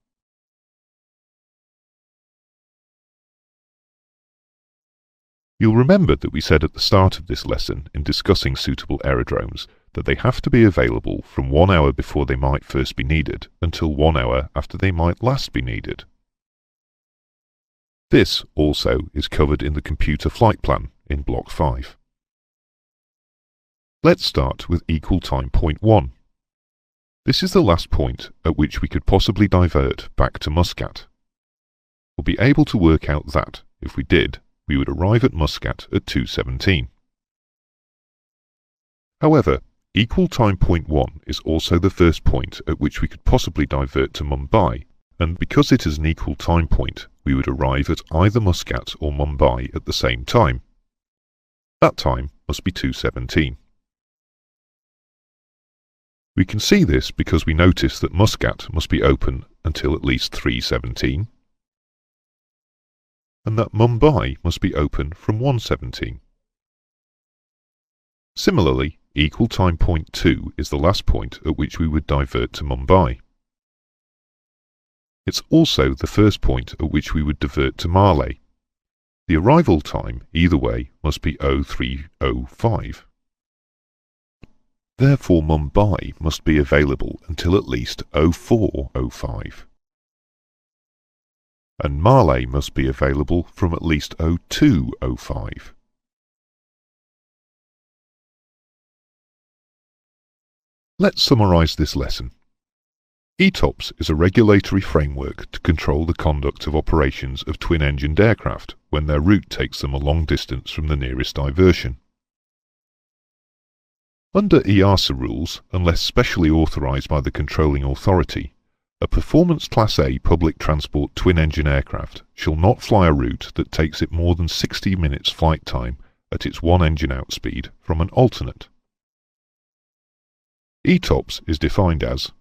You'll remember that we said at the start of this lesson, in discussing suitable aerodromes, that they have to be available from 1 hour before they might first be needed until 1 hour after they might last be needed. This also is covered in the computer flight plan in Block 5. Let's start with equal time point 1. This is the last point at which we could possibly divert back to Muscat. We'll be able to work out that, if we did, we would arrive at Muscat at 2:17. However, equal time point 1 is also the first point at which we could possibly divert to Mumbai, and because it is an equal time point, we would arrive at either Muscat or Mumbai at the same time. That time must be 2:17. We can see this because we notice that Muscat must be open until at least 3:17, and that Mumbai must be open from 1:17. Similarly, equal time point 2 is the last point at which we would divert to Mumbai. It's also the first point at which we would divert to Malé. The arrival time, either way, must be 03:05. Therefore Mumbai must be available until at least 04:05. And Malé must be available from at least 02:05. Let's summarise this lesson. ETOPS is a regulatory framework to control the conduct of operations of twin-engined aircraft when their route takes them a long distance from the nearest diversion. Under EASA rules, unless specially authorised by the controlling authority, a Performance Class A public transport twin-engine aircraft shall not fly a route that takes it more than 60 minutes flight time at its one-engine outspeed from an alternate. ETOPS is defined as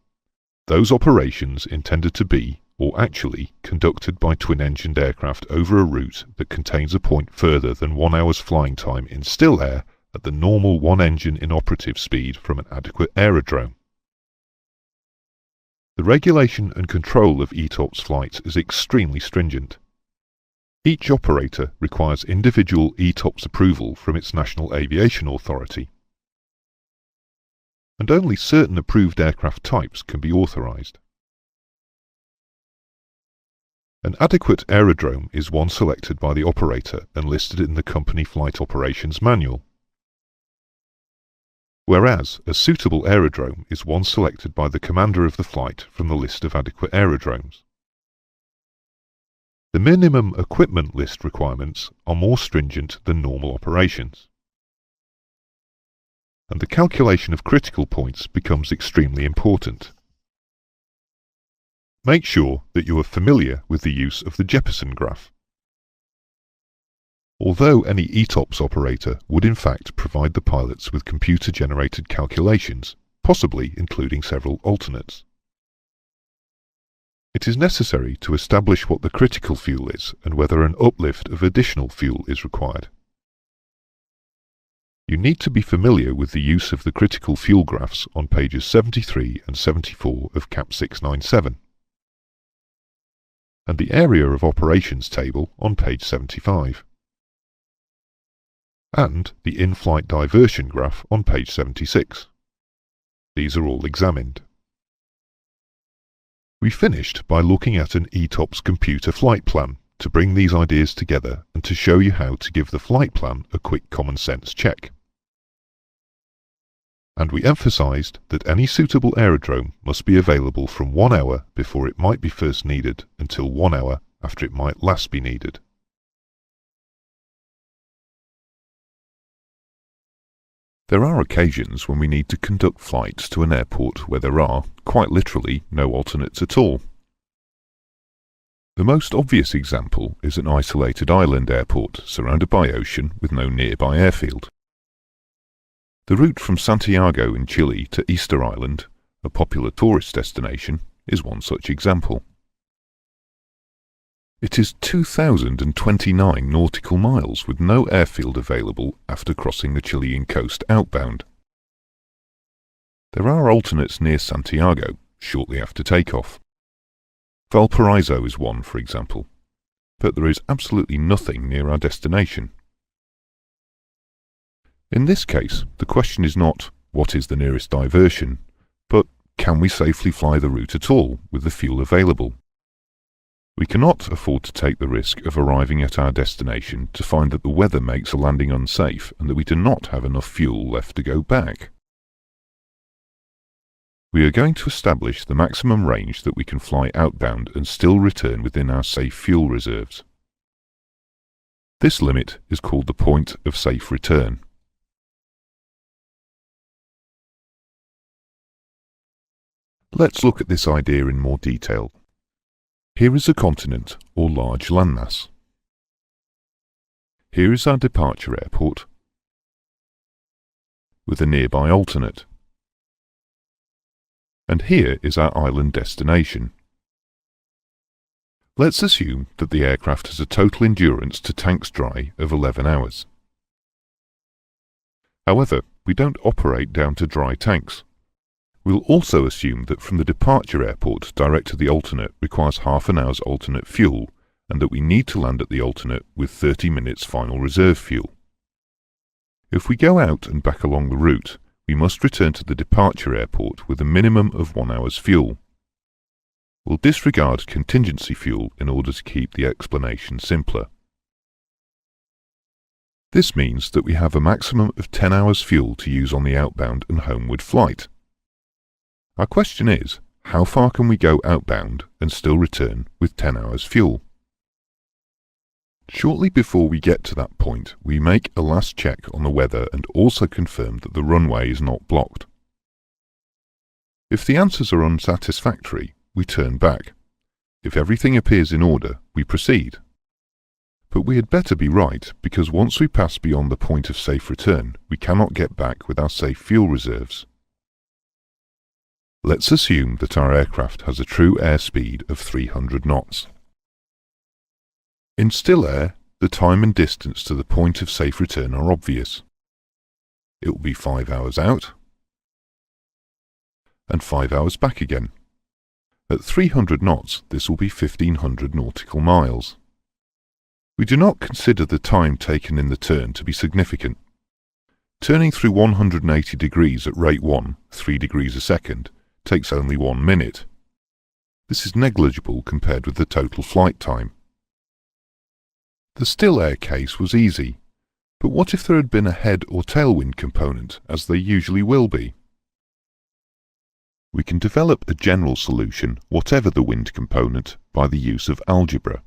those operations intended to be, or actually, conducted by twin-engined aircraft over a route that contains a point further than 1 hour's flying time in still air at the normal one-engine inoperative speed from an adequate aerodrome. The regulation and control of ETOPS flights is extremely stringent. Each operator requires individual ETOPS approval from its National Aviation Authority, and only certain approved aircraft types can be authorised. An adequate aerodrome is one selected by the operator and listed in the Company Flight Operations Manual, whereas a suitable aerodrome is one selected by the commander of the flight from the list of adequate aerodromes. The minimum equipment list requirements are more stringent than normal operations, and the calculation of critical points becomes extremely important. Make sure that you are familiar with the use of the Jeppesen graph. Although any ETOPS operator would in fact provide the pilots with computer-generated calculations, possibly including several alternates. It is necessary to establish what the critical fuel is and whether an uplift of additional fuel is required. You need to be familiar with the use of the critical fuel graphs on pages 73 and 74 of CAP 697, and the area of operations table on page 75. And the in-flight diversion graph on page 76. These are all examined. We finished by looking at an ETOPS computer flight plan to bring these ideas together and to show you how to give the flight plan a quick common sense check. And we emphasised that any suitable aerodrome must be available from 1 hour before it might be first needed until 1 hour after it might last be needed. There are occasions when we need to conduct flights to an airport where there are, quite literally, no alternates at all. The most obvious example is an isolated island airport surrounded by ocean with no nearby airfield. The route from Santiago in Chile to Easter Island, a popular tourist destination, is one such example. It is 2,029 nautical miles with no airfield available after crossing the Chilean coast outbound. There are alternates near Santiago shortly after takeoff. Valparaiso is one, for example, but there is absolutely nothing near our destination. In this case, the question is not, what is the nearest diversion, but can we safely fly the route at all with the fuel available? We cannot afford to take the risk of arriving at our destination to find that the weather makes a landing unsafe and that we do not have enough fuel left to go back. We are going to establish the maximum range that we can fly outbound and still return within our safe fuel reserves. This limit is called the point of safe return. Let's look at this idea in more detail. Here is a continent or large landmass. Here is our departure airport with a nearby alternate. And here is our island destination. Let's assume that the aircraft has a total endurance to tanks dry of 11 hours. However, we don't operate down to dry tanks. We'll also assume that from the departure airport direct to the alternate requires half an hour's alternate fuel, and that we need to land at the alternate with 30 minutes final reserve fuel. If we go out and back along the route, we must return to the departure airport with a minimum of 1 hour's fuel. We'll disregard contingency fuel in order to keep the explanation simpler. This means that we have a maximum of 10 hours fuel to use on the outbound and homeward flight. Our question is, how far can we go outbound and still return with 10 hours fuel? Shortly before we get to that point, we make a last check on the weather and also confirm that the runway is not blocked. If the answers are unsatisfactory, we turn back. If everything appears in order, we proceed. But we had better be right, because once we pass beyond the point of safe return, we cannot get back with our safe fuel reserves. Let's assume that our aircraft has a true airspeed of 300 knots. In still air, the time and distance to the point of safe return are obvious. It will be 5 hours out and 5 hours back again. At 300 knots, this will be 1500 nautical miles. We do not consider the time taken in the turn to be significant. Turning through 180 degrees at rate 1, 3 degrees a second, takes only 1 minute. This is negligible compared with the total flight time. The still air case was easy, but what if there had been a head or tailwind component, as there usually will be? We can develop a general solution, whatever the wind component, by the use of algebra.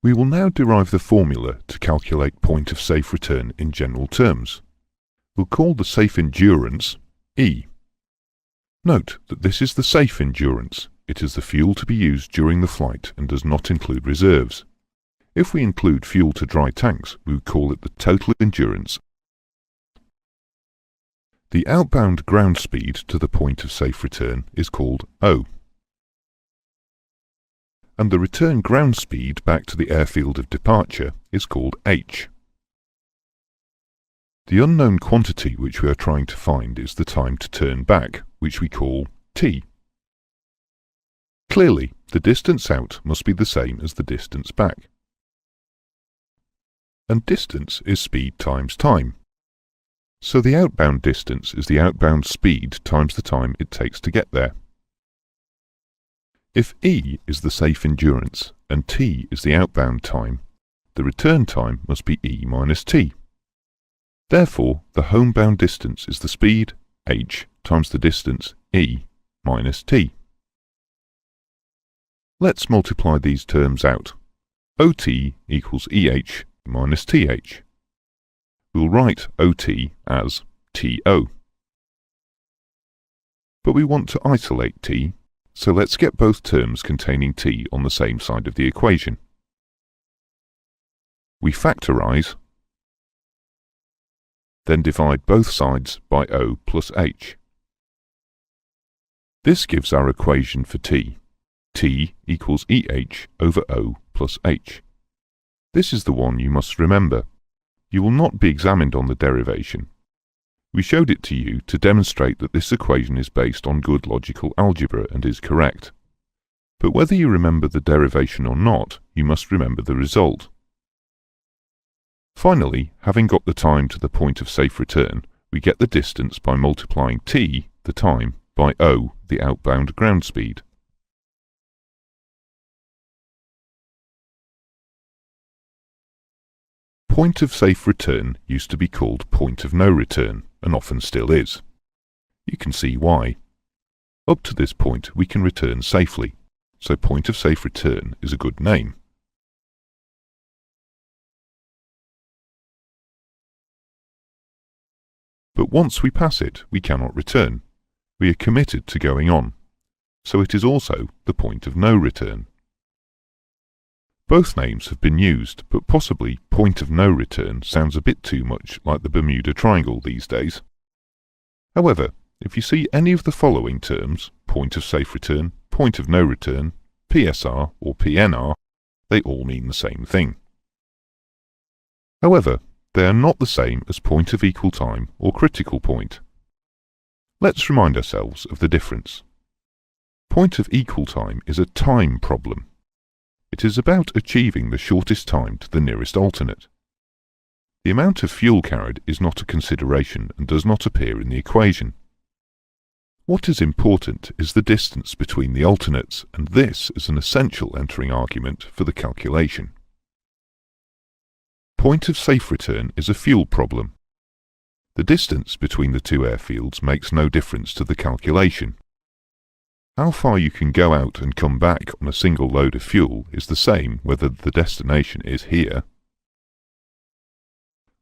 We will now derive the formula to calculate point of safe return in general terms. We'll call the safe endurance E. Note that this is the safe endurance. It is the fuel to be used during the flight and does not include reserves. If we include fuel to dry tanks, we would call it the total endurance. The outbound ground speed to the point of safe return is called O. And the return ground speed back to the airfield of departure is called H. The unknown quantity which we are trying to find is the time to turn back, which we call T. Clearly, the distance out must be the same as the distance back. And distance is speed times time. So the outbound distance is the outbound speed times the time it takes to get there. If E is the safe endurance and T is the outbound time, the return time must be E minus T. Therefore, the homebound distance is the speed, h, times the distance, E, minus T. Let's multiply these terms out. OT equals EH minus TH. We'll write OT as TO. But we want to isolate T, so let's get both terms containing T on the same side of the equation. We factorise, then divide both sides by O plus H. This gives our equation for T. T equals EH over O plus H. This is the one you must remember. You will not be examined on the derivation. We showed it to you to demonstrate that this equation is based on good logical algebra and is correct. But whether you remember the derivation or not, you must remember the result. Finally, having got the time to the point of safe return, we get the distance by multiplying T, the time, by O, the outbound ground speed. Point of safe return used to be called point of no return, and often still is. You can see why. Up to this point we can return safely, so point of safe return is a good name. But once we pass it, we cannot return. We are committed to going on, so it is also the point of no return. Both names have been used, but possibly point of no return sounds a bit too much like the Bermuda Triangle these days. However, if you see any of the following terms, point of safe return, point of no return, PSR or PNR, they all mean the same thing. However, they are not the same as point of equal time or critical point. Let's remind ourselves of the difference. Point of equal time is a time problem. It is about achieving the shortest time to the nearest alternate. The amount of fuel carried is not a consideration and does not appear in the equation. What is important is the distance between the alternates, and this is an essential entering argument for the calculation. Point of safe return is a fuel problem. The distance between the two airfields makes no difference to the calculation. How far you can go out and come back on a single load of fuel is the same whether the destination is here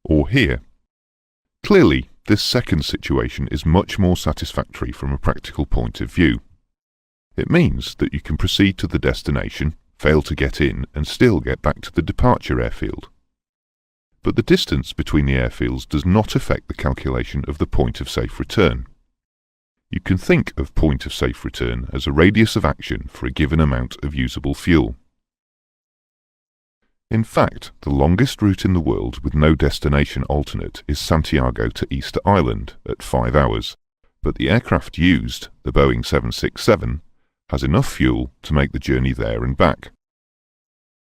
or here. Clearly, this second situation is much more satisfactory from a practical point of view. It means that you can proceed to the destination, fail to get in, and still get back to the departure airfield. But the distance between the airfields does not affect the calculation of the point of safe return. You can think of point of safe return as a radius of action for a given amount of usable fuel. In fact, the longest route in the world with no destination alternate is Santiago to Easter Island at 5 hours, but the aircraft used, the Boeing 767, has enough fuel to make the journey there and back.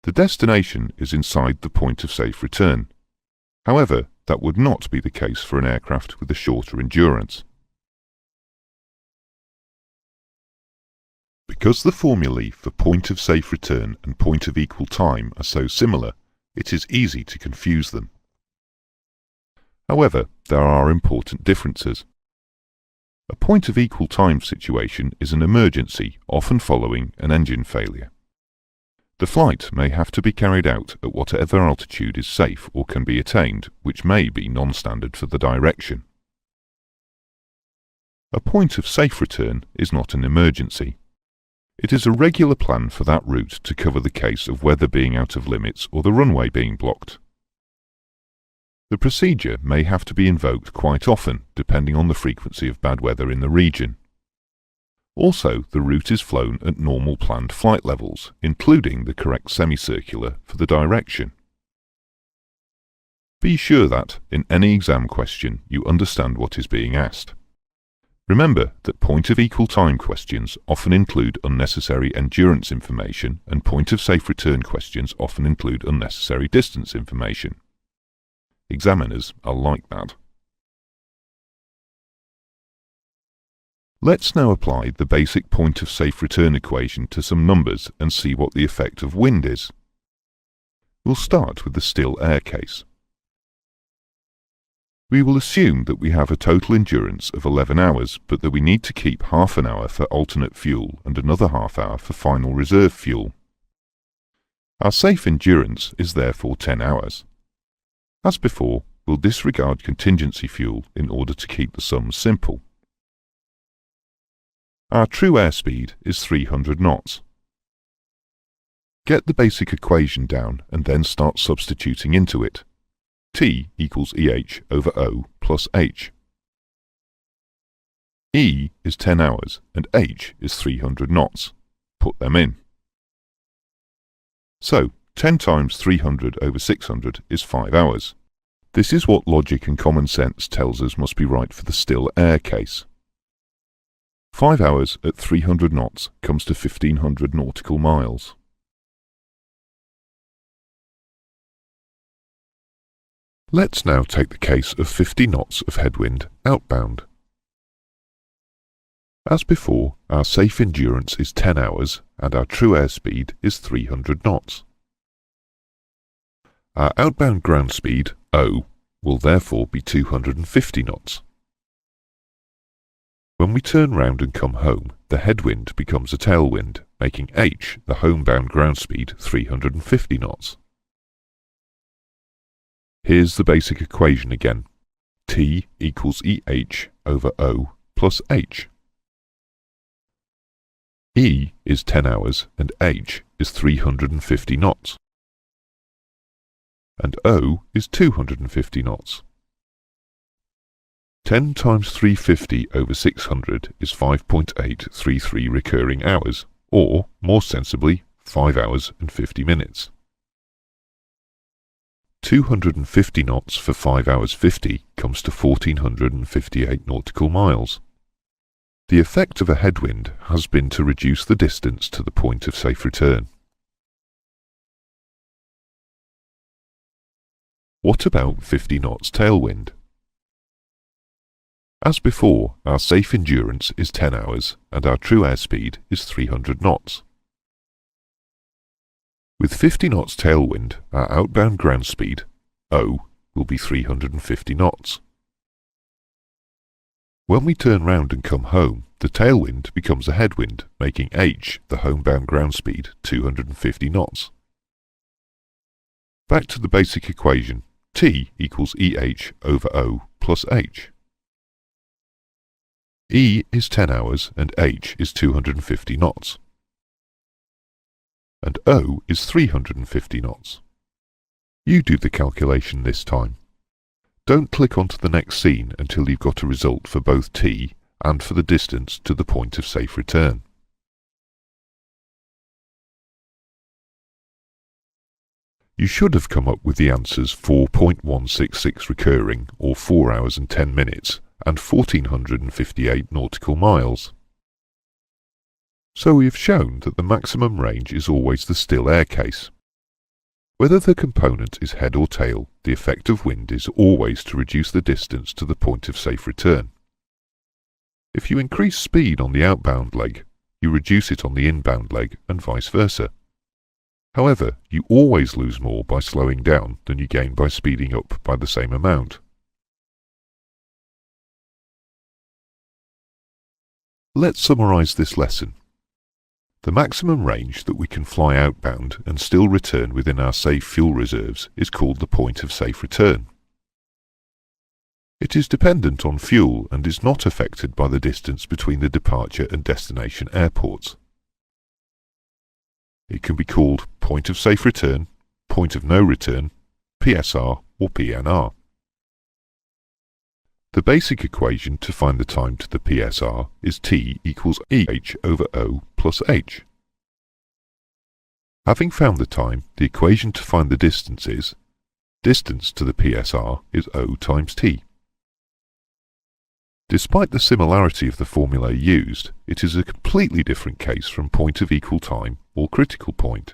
The destination is inside the point of safe return. However, that would not be the case for an aircraft with a shorter endurance. Because the formulae for point of safe return and point of equal time are so similar, it is easy to confuse them. However, there are important differences. A point of equal time situation is an emergency, often following an engine failure. The flight may have to be carried out at whatever altitude is safe or can be attained, which may be non-standard for the direction. A point of safe return is not an emergency. It is a regular plan for that route to cover the case of weather being out of limits or the runway being blocked. The procedure may have to be invoked quite often, depending on the frequency of bad weather in the region. Also, the route is flown at normal planned flight levels, including the correct semicircular for the direction. Be sure that, in any exam question, you understand what is being asked. Remember that point of equal time questions often include unnecessary endurance information, and point of safe return questions often include unnecessary distance information. Examiners are like that. Let's now apply the basic point of safe return equation to some numbers and see what the effect of wind is. We'll start with the still air case. We will assume that we have a total endurance of 11 hours, but that we need to keep half an hour for alternate fuel and another half hour for final reserve fuel. Our safe endurance is therefore 10 hours. As before, we'll disregard contingency fuel in order to keep the sums simple. Our true airspeed is 300 knots. Get the basic equation down and then start substituting into it. T equals EH over O plus H. E is 10 hours and H is 300 knots. Put them in. So, 10 times 300 over 600 is 5 hours. This is what logic and common sense tells us must be right for the still air case. 5 hours at 300 knots comes to 1500 nautical miles. Let's now take the case of 50 knots of headwind outbound. As before, our safe endurance is 10 hours and our true airspeed is 300 knots. Our outbound ground speed, O, will therefore be 250 knots. When we turn round and come home, the headwind becomes a tailwind, making H, the homebound ground speed, 350 knots. Here's the basic equation again. T equals EH over O plus H. E is 10 hours and H is 350 knots. And O is 250 knots. 10 times 350 over 600 is 5.833 recurring hours, or, more sensibly, 5 hours and 50 minutes. 250 knots for 5 hours 50 comes to 1458 nautical miles. The effect of a headwind has been to reduce the distance to the point of safe return. What about 50 knots tailwind? As before, our safe endurance is 10 hours and our true airspeed is 300 knots. With 50 knots tailwind, our outbound ground speed, O, will be 350 knots. When we turn round and come home, the tailwind becomes a headwind, making H, the homebound ground speed, 250 knots. Back to the basic equation, T equals EH over O plus H. E is 10 hours and H is 250 knots. And O is 350 knots. You do the calculation this time. Don't click onto the next scene until you've got a result for both T and for the distance to the point of safe return. You should have come up with the answers 4.166 recurring, or 4 hours and 10 minutes, and 1458 nautical miles. So we have shown that the maximum range is always the still air case. Whether the component is head or tail, the effect of wind is always to reduce the distance to the point of safe return. If you increase speed on the outbound leg, you reduce it on the inbound leg and vice versa. However, you always lose more by slowing down than you gain by speeding up by the same amount. Let's summarize this lesson. The maximum range that we can fly outbound and still return within our safe fuel reserves is called the point of safe return. It is dependent on fuel and is not affected by the distance between the departure and destination airports. It can be called point of safe return, point of no return, PSR or PNR. The basic equation to find the time to the PSR is T equals EH over O plus H. Having found the time, the equation to find the distance is distance to the PSR is O times T. Despite the similarity of the formula used, it is a completely different case from point of equal time or critical point.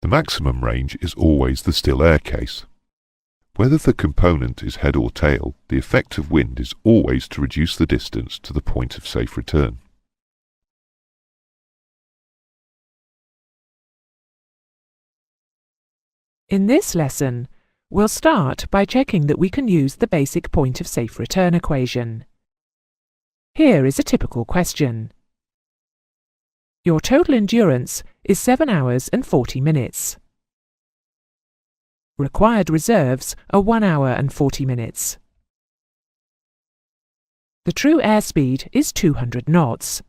The maximum range is always the still air case. Whether the component is head or tail, the effect of wind is always to reduce the distance to the point of safe return. In this lesson, we'll start by checking that we can use the basic point of safe return equation. Here is a typical question. Your total endurance is 7 hours and 40 minutes. Required reserves are 1 hour and 40 minutes. The true airspeed is 200 knots.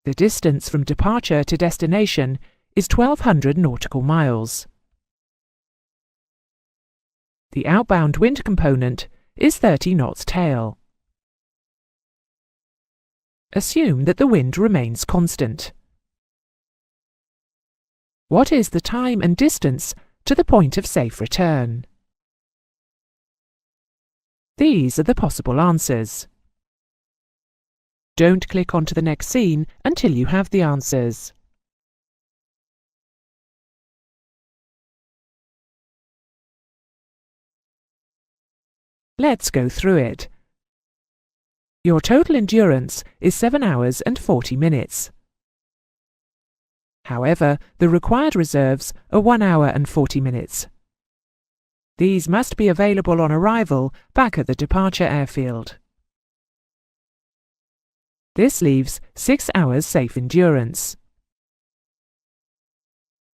The distance from departure to destination is 1200 nautical miles. The outbound wind component is 30 knots tail. Assume that the wind remains constant. What is the time and distance to the point of safe return? These are the possible answers. Don't click onto the next scene until you have the answers. Let's go through it. Your total endurance is 7 hours and 40 minutes. However, the required reserves are 1 hour and 40 minutes. These must be available on arrival back at the departure airfield. This leaves 6 hours safe endurance.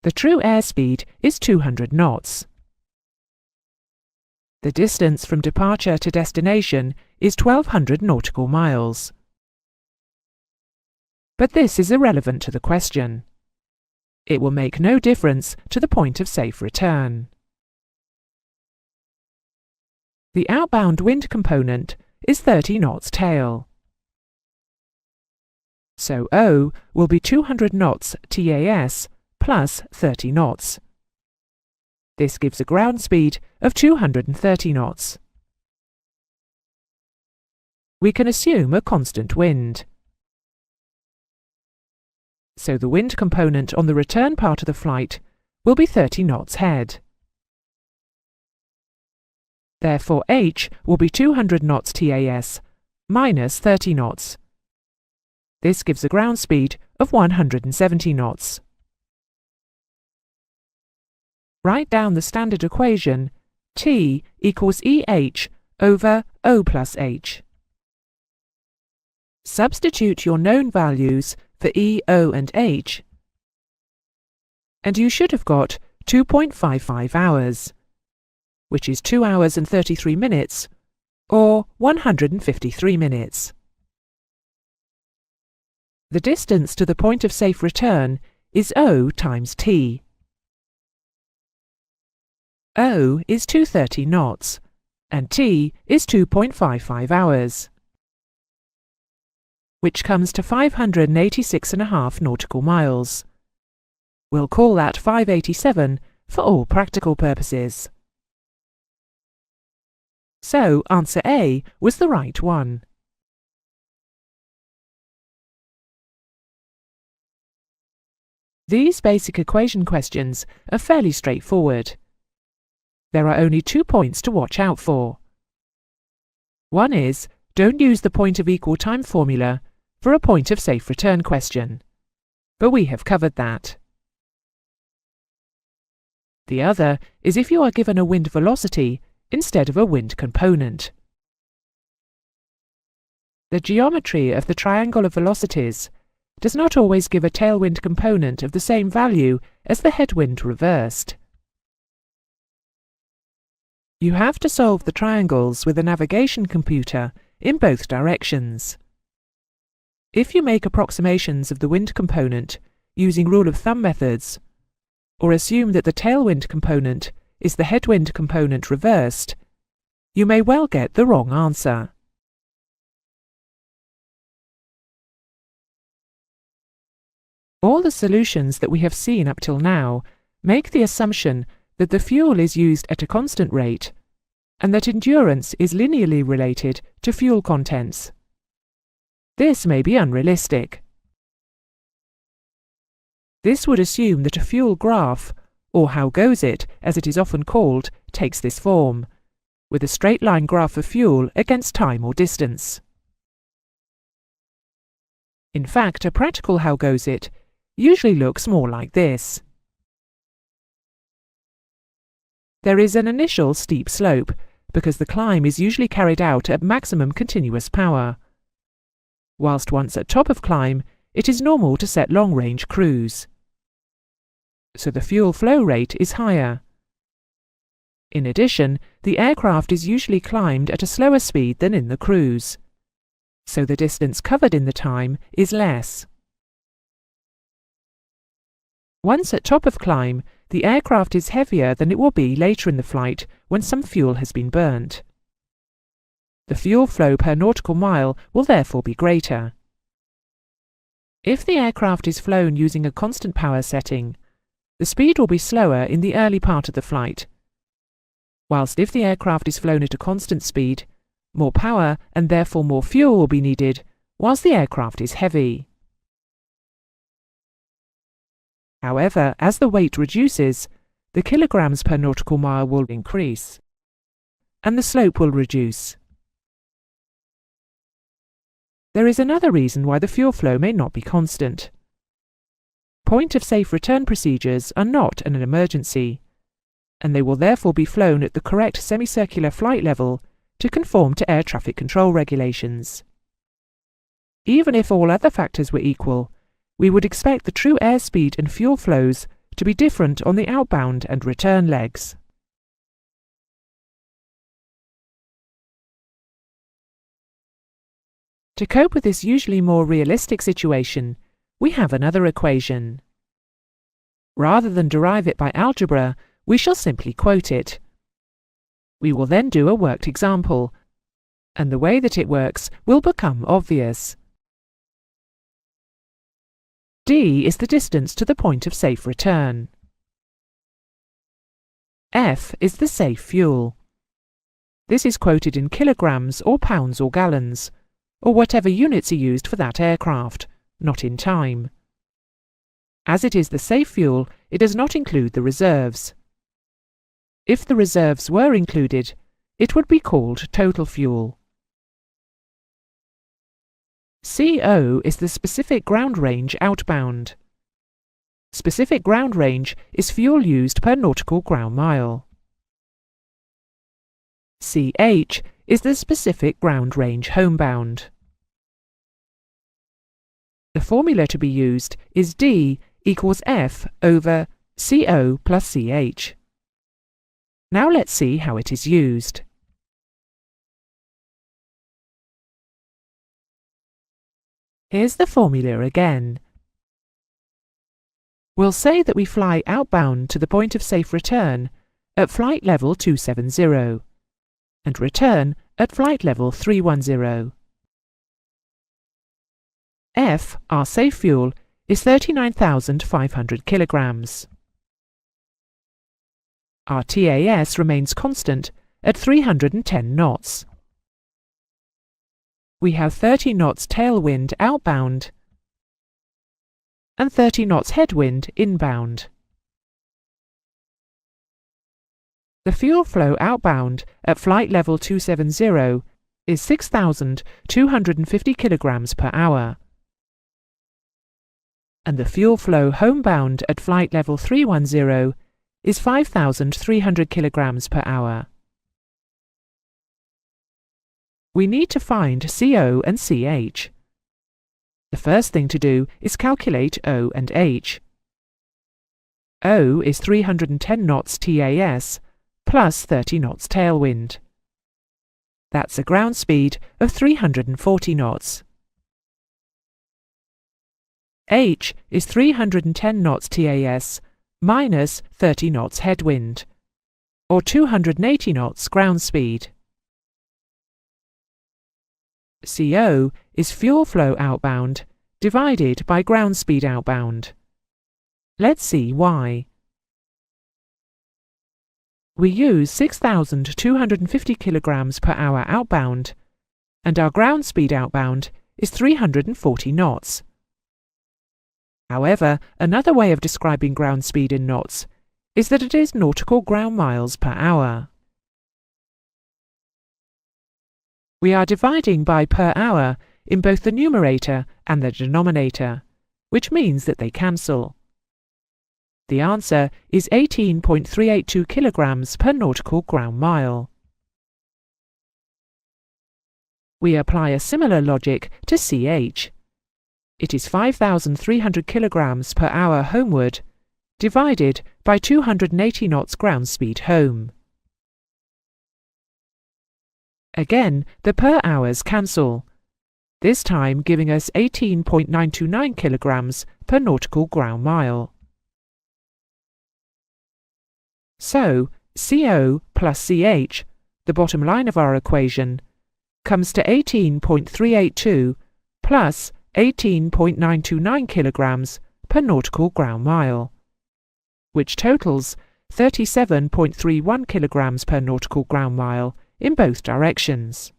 The true airspeed is 200 knots. The distance from departure to destination is 1200 nautical miles. But this is irrelevant to the question. It will make no difference to the point of safe return. The outbound wind component is 30 knots tail. So O will be 200 knots TAS plus 30 knots. This gives a ground speed of 230 knots. We can assume a constant wind. So the wind component on the return part of the flight will be 30 knots head. Therefore H will be 200 knots TAS minus 30 knots. This gives a ground speed of 170 knots. Write down the standard equation T equals EH over O plus H. Substitute your known values for E, O and H, and you should have got 2.55 hours, which is 2 hours and 33 minutes, or 153 minutes. The distance to the point of safe return is O times T. O is 230 knots, and T is 2.55 hours, which comes to 586.5 nautical miles. We'll call that 587 for all practical purposes. So answer A was the right one. These basic equation questions are fairly straightforward. There are only 2 points to watch out for. One is, don't use the point of equal time formula for a point of safe return question, but we have covered that. The other is if you are given a wind velocity instead of a wind component. The geometry of the triangle of velocities does not always give a tailwind component of the same value as the headwind reversed. You have to solve the triangles with a navigation computer in both directions. If you make approximations of the wind component using rule of thumb methods, or assume that the tailwind component is the headwind component reversed, you may well get the wrong answer. All the solutions that we have seen up till now make the assumption that the fuel is used at a constant rate and that endurance is linearly related to fuel contents. This may be unrealistic. This would assume that a fuel graph, or how goes it, as it is often called, takes this form, with a straight line graph of fuel against time or distance. In fact, a practical how goes it usually looks more like this. There is an initial steep slope, because the climb is usually carried out at maximum continuous power. Whilst once at top of climb, it is normal to set long-range cruise. So the fuel flow rate is higher. In addition, the aircraft is usually climbed at a slower speed than in the cruise, so the distance covered in the time is less. Once at top of climb, the aircraft is heavier than it will be later in the flight when some fuel has been burnt. The fuel flow per nautical mile will therefore be greater. If the aircraft is flown using a constant power setting, the speed will be slower in the early part of the flight, whilst if the aircraft is flown at a constant speed, more power and therefore more fuel will be needed whilst the aircraft is heavy. However, as the weight reduces, the kilograms per nautical mile will increase, and the slope will reduce. There is another reason why the fuel flow may not be constant. Point of safe return procedures are not an emergency, and they will therefore be flown at the correct semicircular flight level to conform to air traffic control regulations. Even if all other factors were equal, we would expect the true airspeed and fuel flows to be different on the outbound and return legs. To cope with this usually more realistic situation, we have another equation. Rather than derive it by algebra, we shall simply quote it. We will then do a worked example, and the way that it works will become obvious. D is the distance to the point of safe return. F is the safe fuel. This is quoted in kilograms or pounds or gallons, or whatever units are used for that aircraft, not in time. As it is the safe fuel, it does not include the reserves. If the reserves were included, it would be called total fuel. CO is the specific ground range outbound. Specific ground range is fuel used per nautical ground mile. CH is the specific ground range homebound. The formula to be used is D equals F over CO plus CH. Now let's see how it is used. Here's the formula again. We'll say that we fly outbound to the point of safe return at flight level 270 and return at flight level 310. F, our safe fuel, is 39,500 kilograms. Our TAS remains constant at 310 knots. We have 30 knots tailwind outbound and 30 knots headwind inbound. The fuel flow outbound at flight level 270 is 6,250 kilograms per hour, and the fuel flow homebound at flight level 310 is 5,300 kilograms per hour. We need to find CO and CH. The first thing to do is calculate O and H. O is 310 knots TAS plus 30 knots tailwind. That's a ground speed of 340 knots. H is 310 knots TAS minus 30 knots headwind, or 280 knots ground speed. CO is fuel flow outbound divided by ground speed outbound. Let's see why. We use 6,250 kilograms per hour outbound, and our ground speed outbound is 340 knots. However, another way of describing ground speed in knots is that it is nautical ground miles per hour. We are dividing by per hour in both the numerator and the denominator, which means that they cancel. The answer is 18.382 kilograms per nautical ground mile. We apply a similar logic to CH. It is 5,300 kilograms per hour homeward, divided by 280 knots ground speed home. Again, the per hours cancel, this time giving us 18.929 kilograms per nautical ground mile. So, CO plus CH, the bottom line of our equation, comes to 18.382 plus 18.929 kilograms per nautical ground mile, which totals 37.31 kilograms per nautical ground mile in both directions.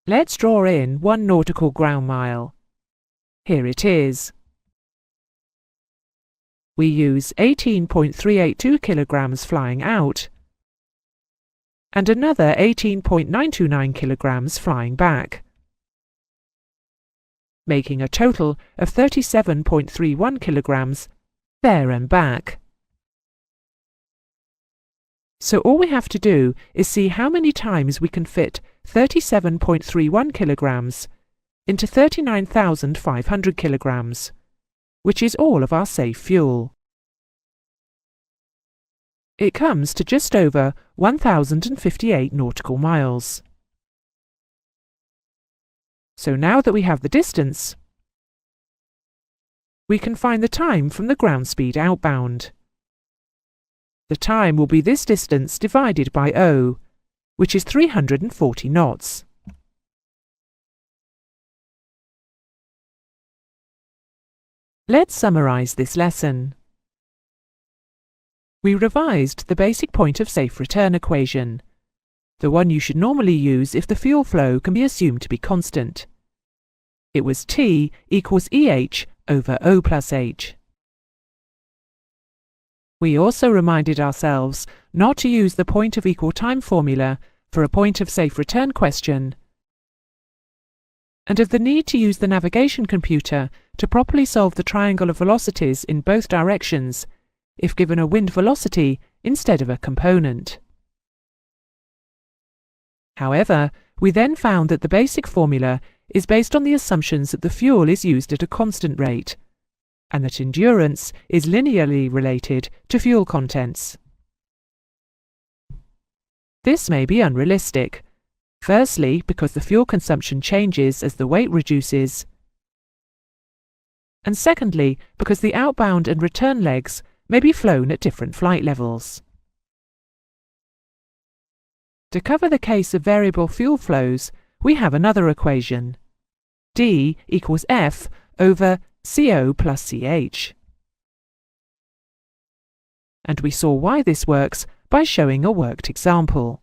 Let's draw in 1 nautical ground mile. Here it is. We use 18.382 kilograms flying out and another 18.929 kilograms flying back, making a total of 37.31 kilograms there and back. So all we have to do is see how many times we can fit 37.31 kilograms into 39,500 kilograms, which is all of our safe fuel. It comes to just over 1,058 nautical miles. So now that we have the distance, we can find the time from the ground speed outbound. The time will be this distance divided by O, which is 340 knots. Let's summarize this lesson. We revised the basic point of safe return equation, the one you should normally use if the fuel flow can be assumed to be constant. It was T equals EH over O plus H. We also reminded ourselves not to use the point of equal time formula for a point of safe return question, and of the need to use the navigation computer to properly solve the triangle of velocities in both directions if given a wind velocity instead of a component. However, we then found that the basic formula is based on the assumptions that the fuel is used at a constant rate, and that endurance is linearly related to fuel contents. This may be unrealistic, firstly because the fuel consumption changes as the weight reduces, and secondly because the outbound and return legs may be flown at different flight levels. To cover the case of variable fuel flows, we have another equation. D equals F over CO plus CH. And we saw why this works by showing a worked example.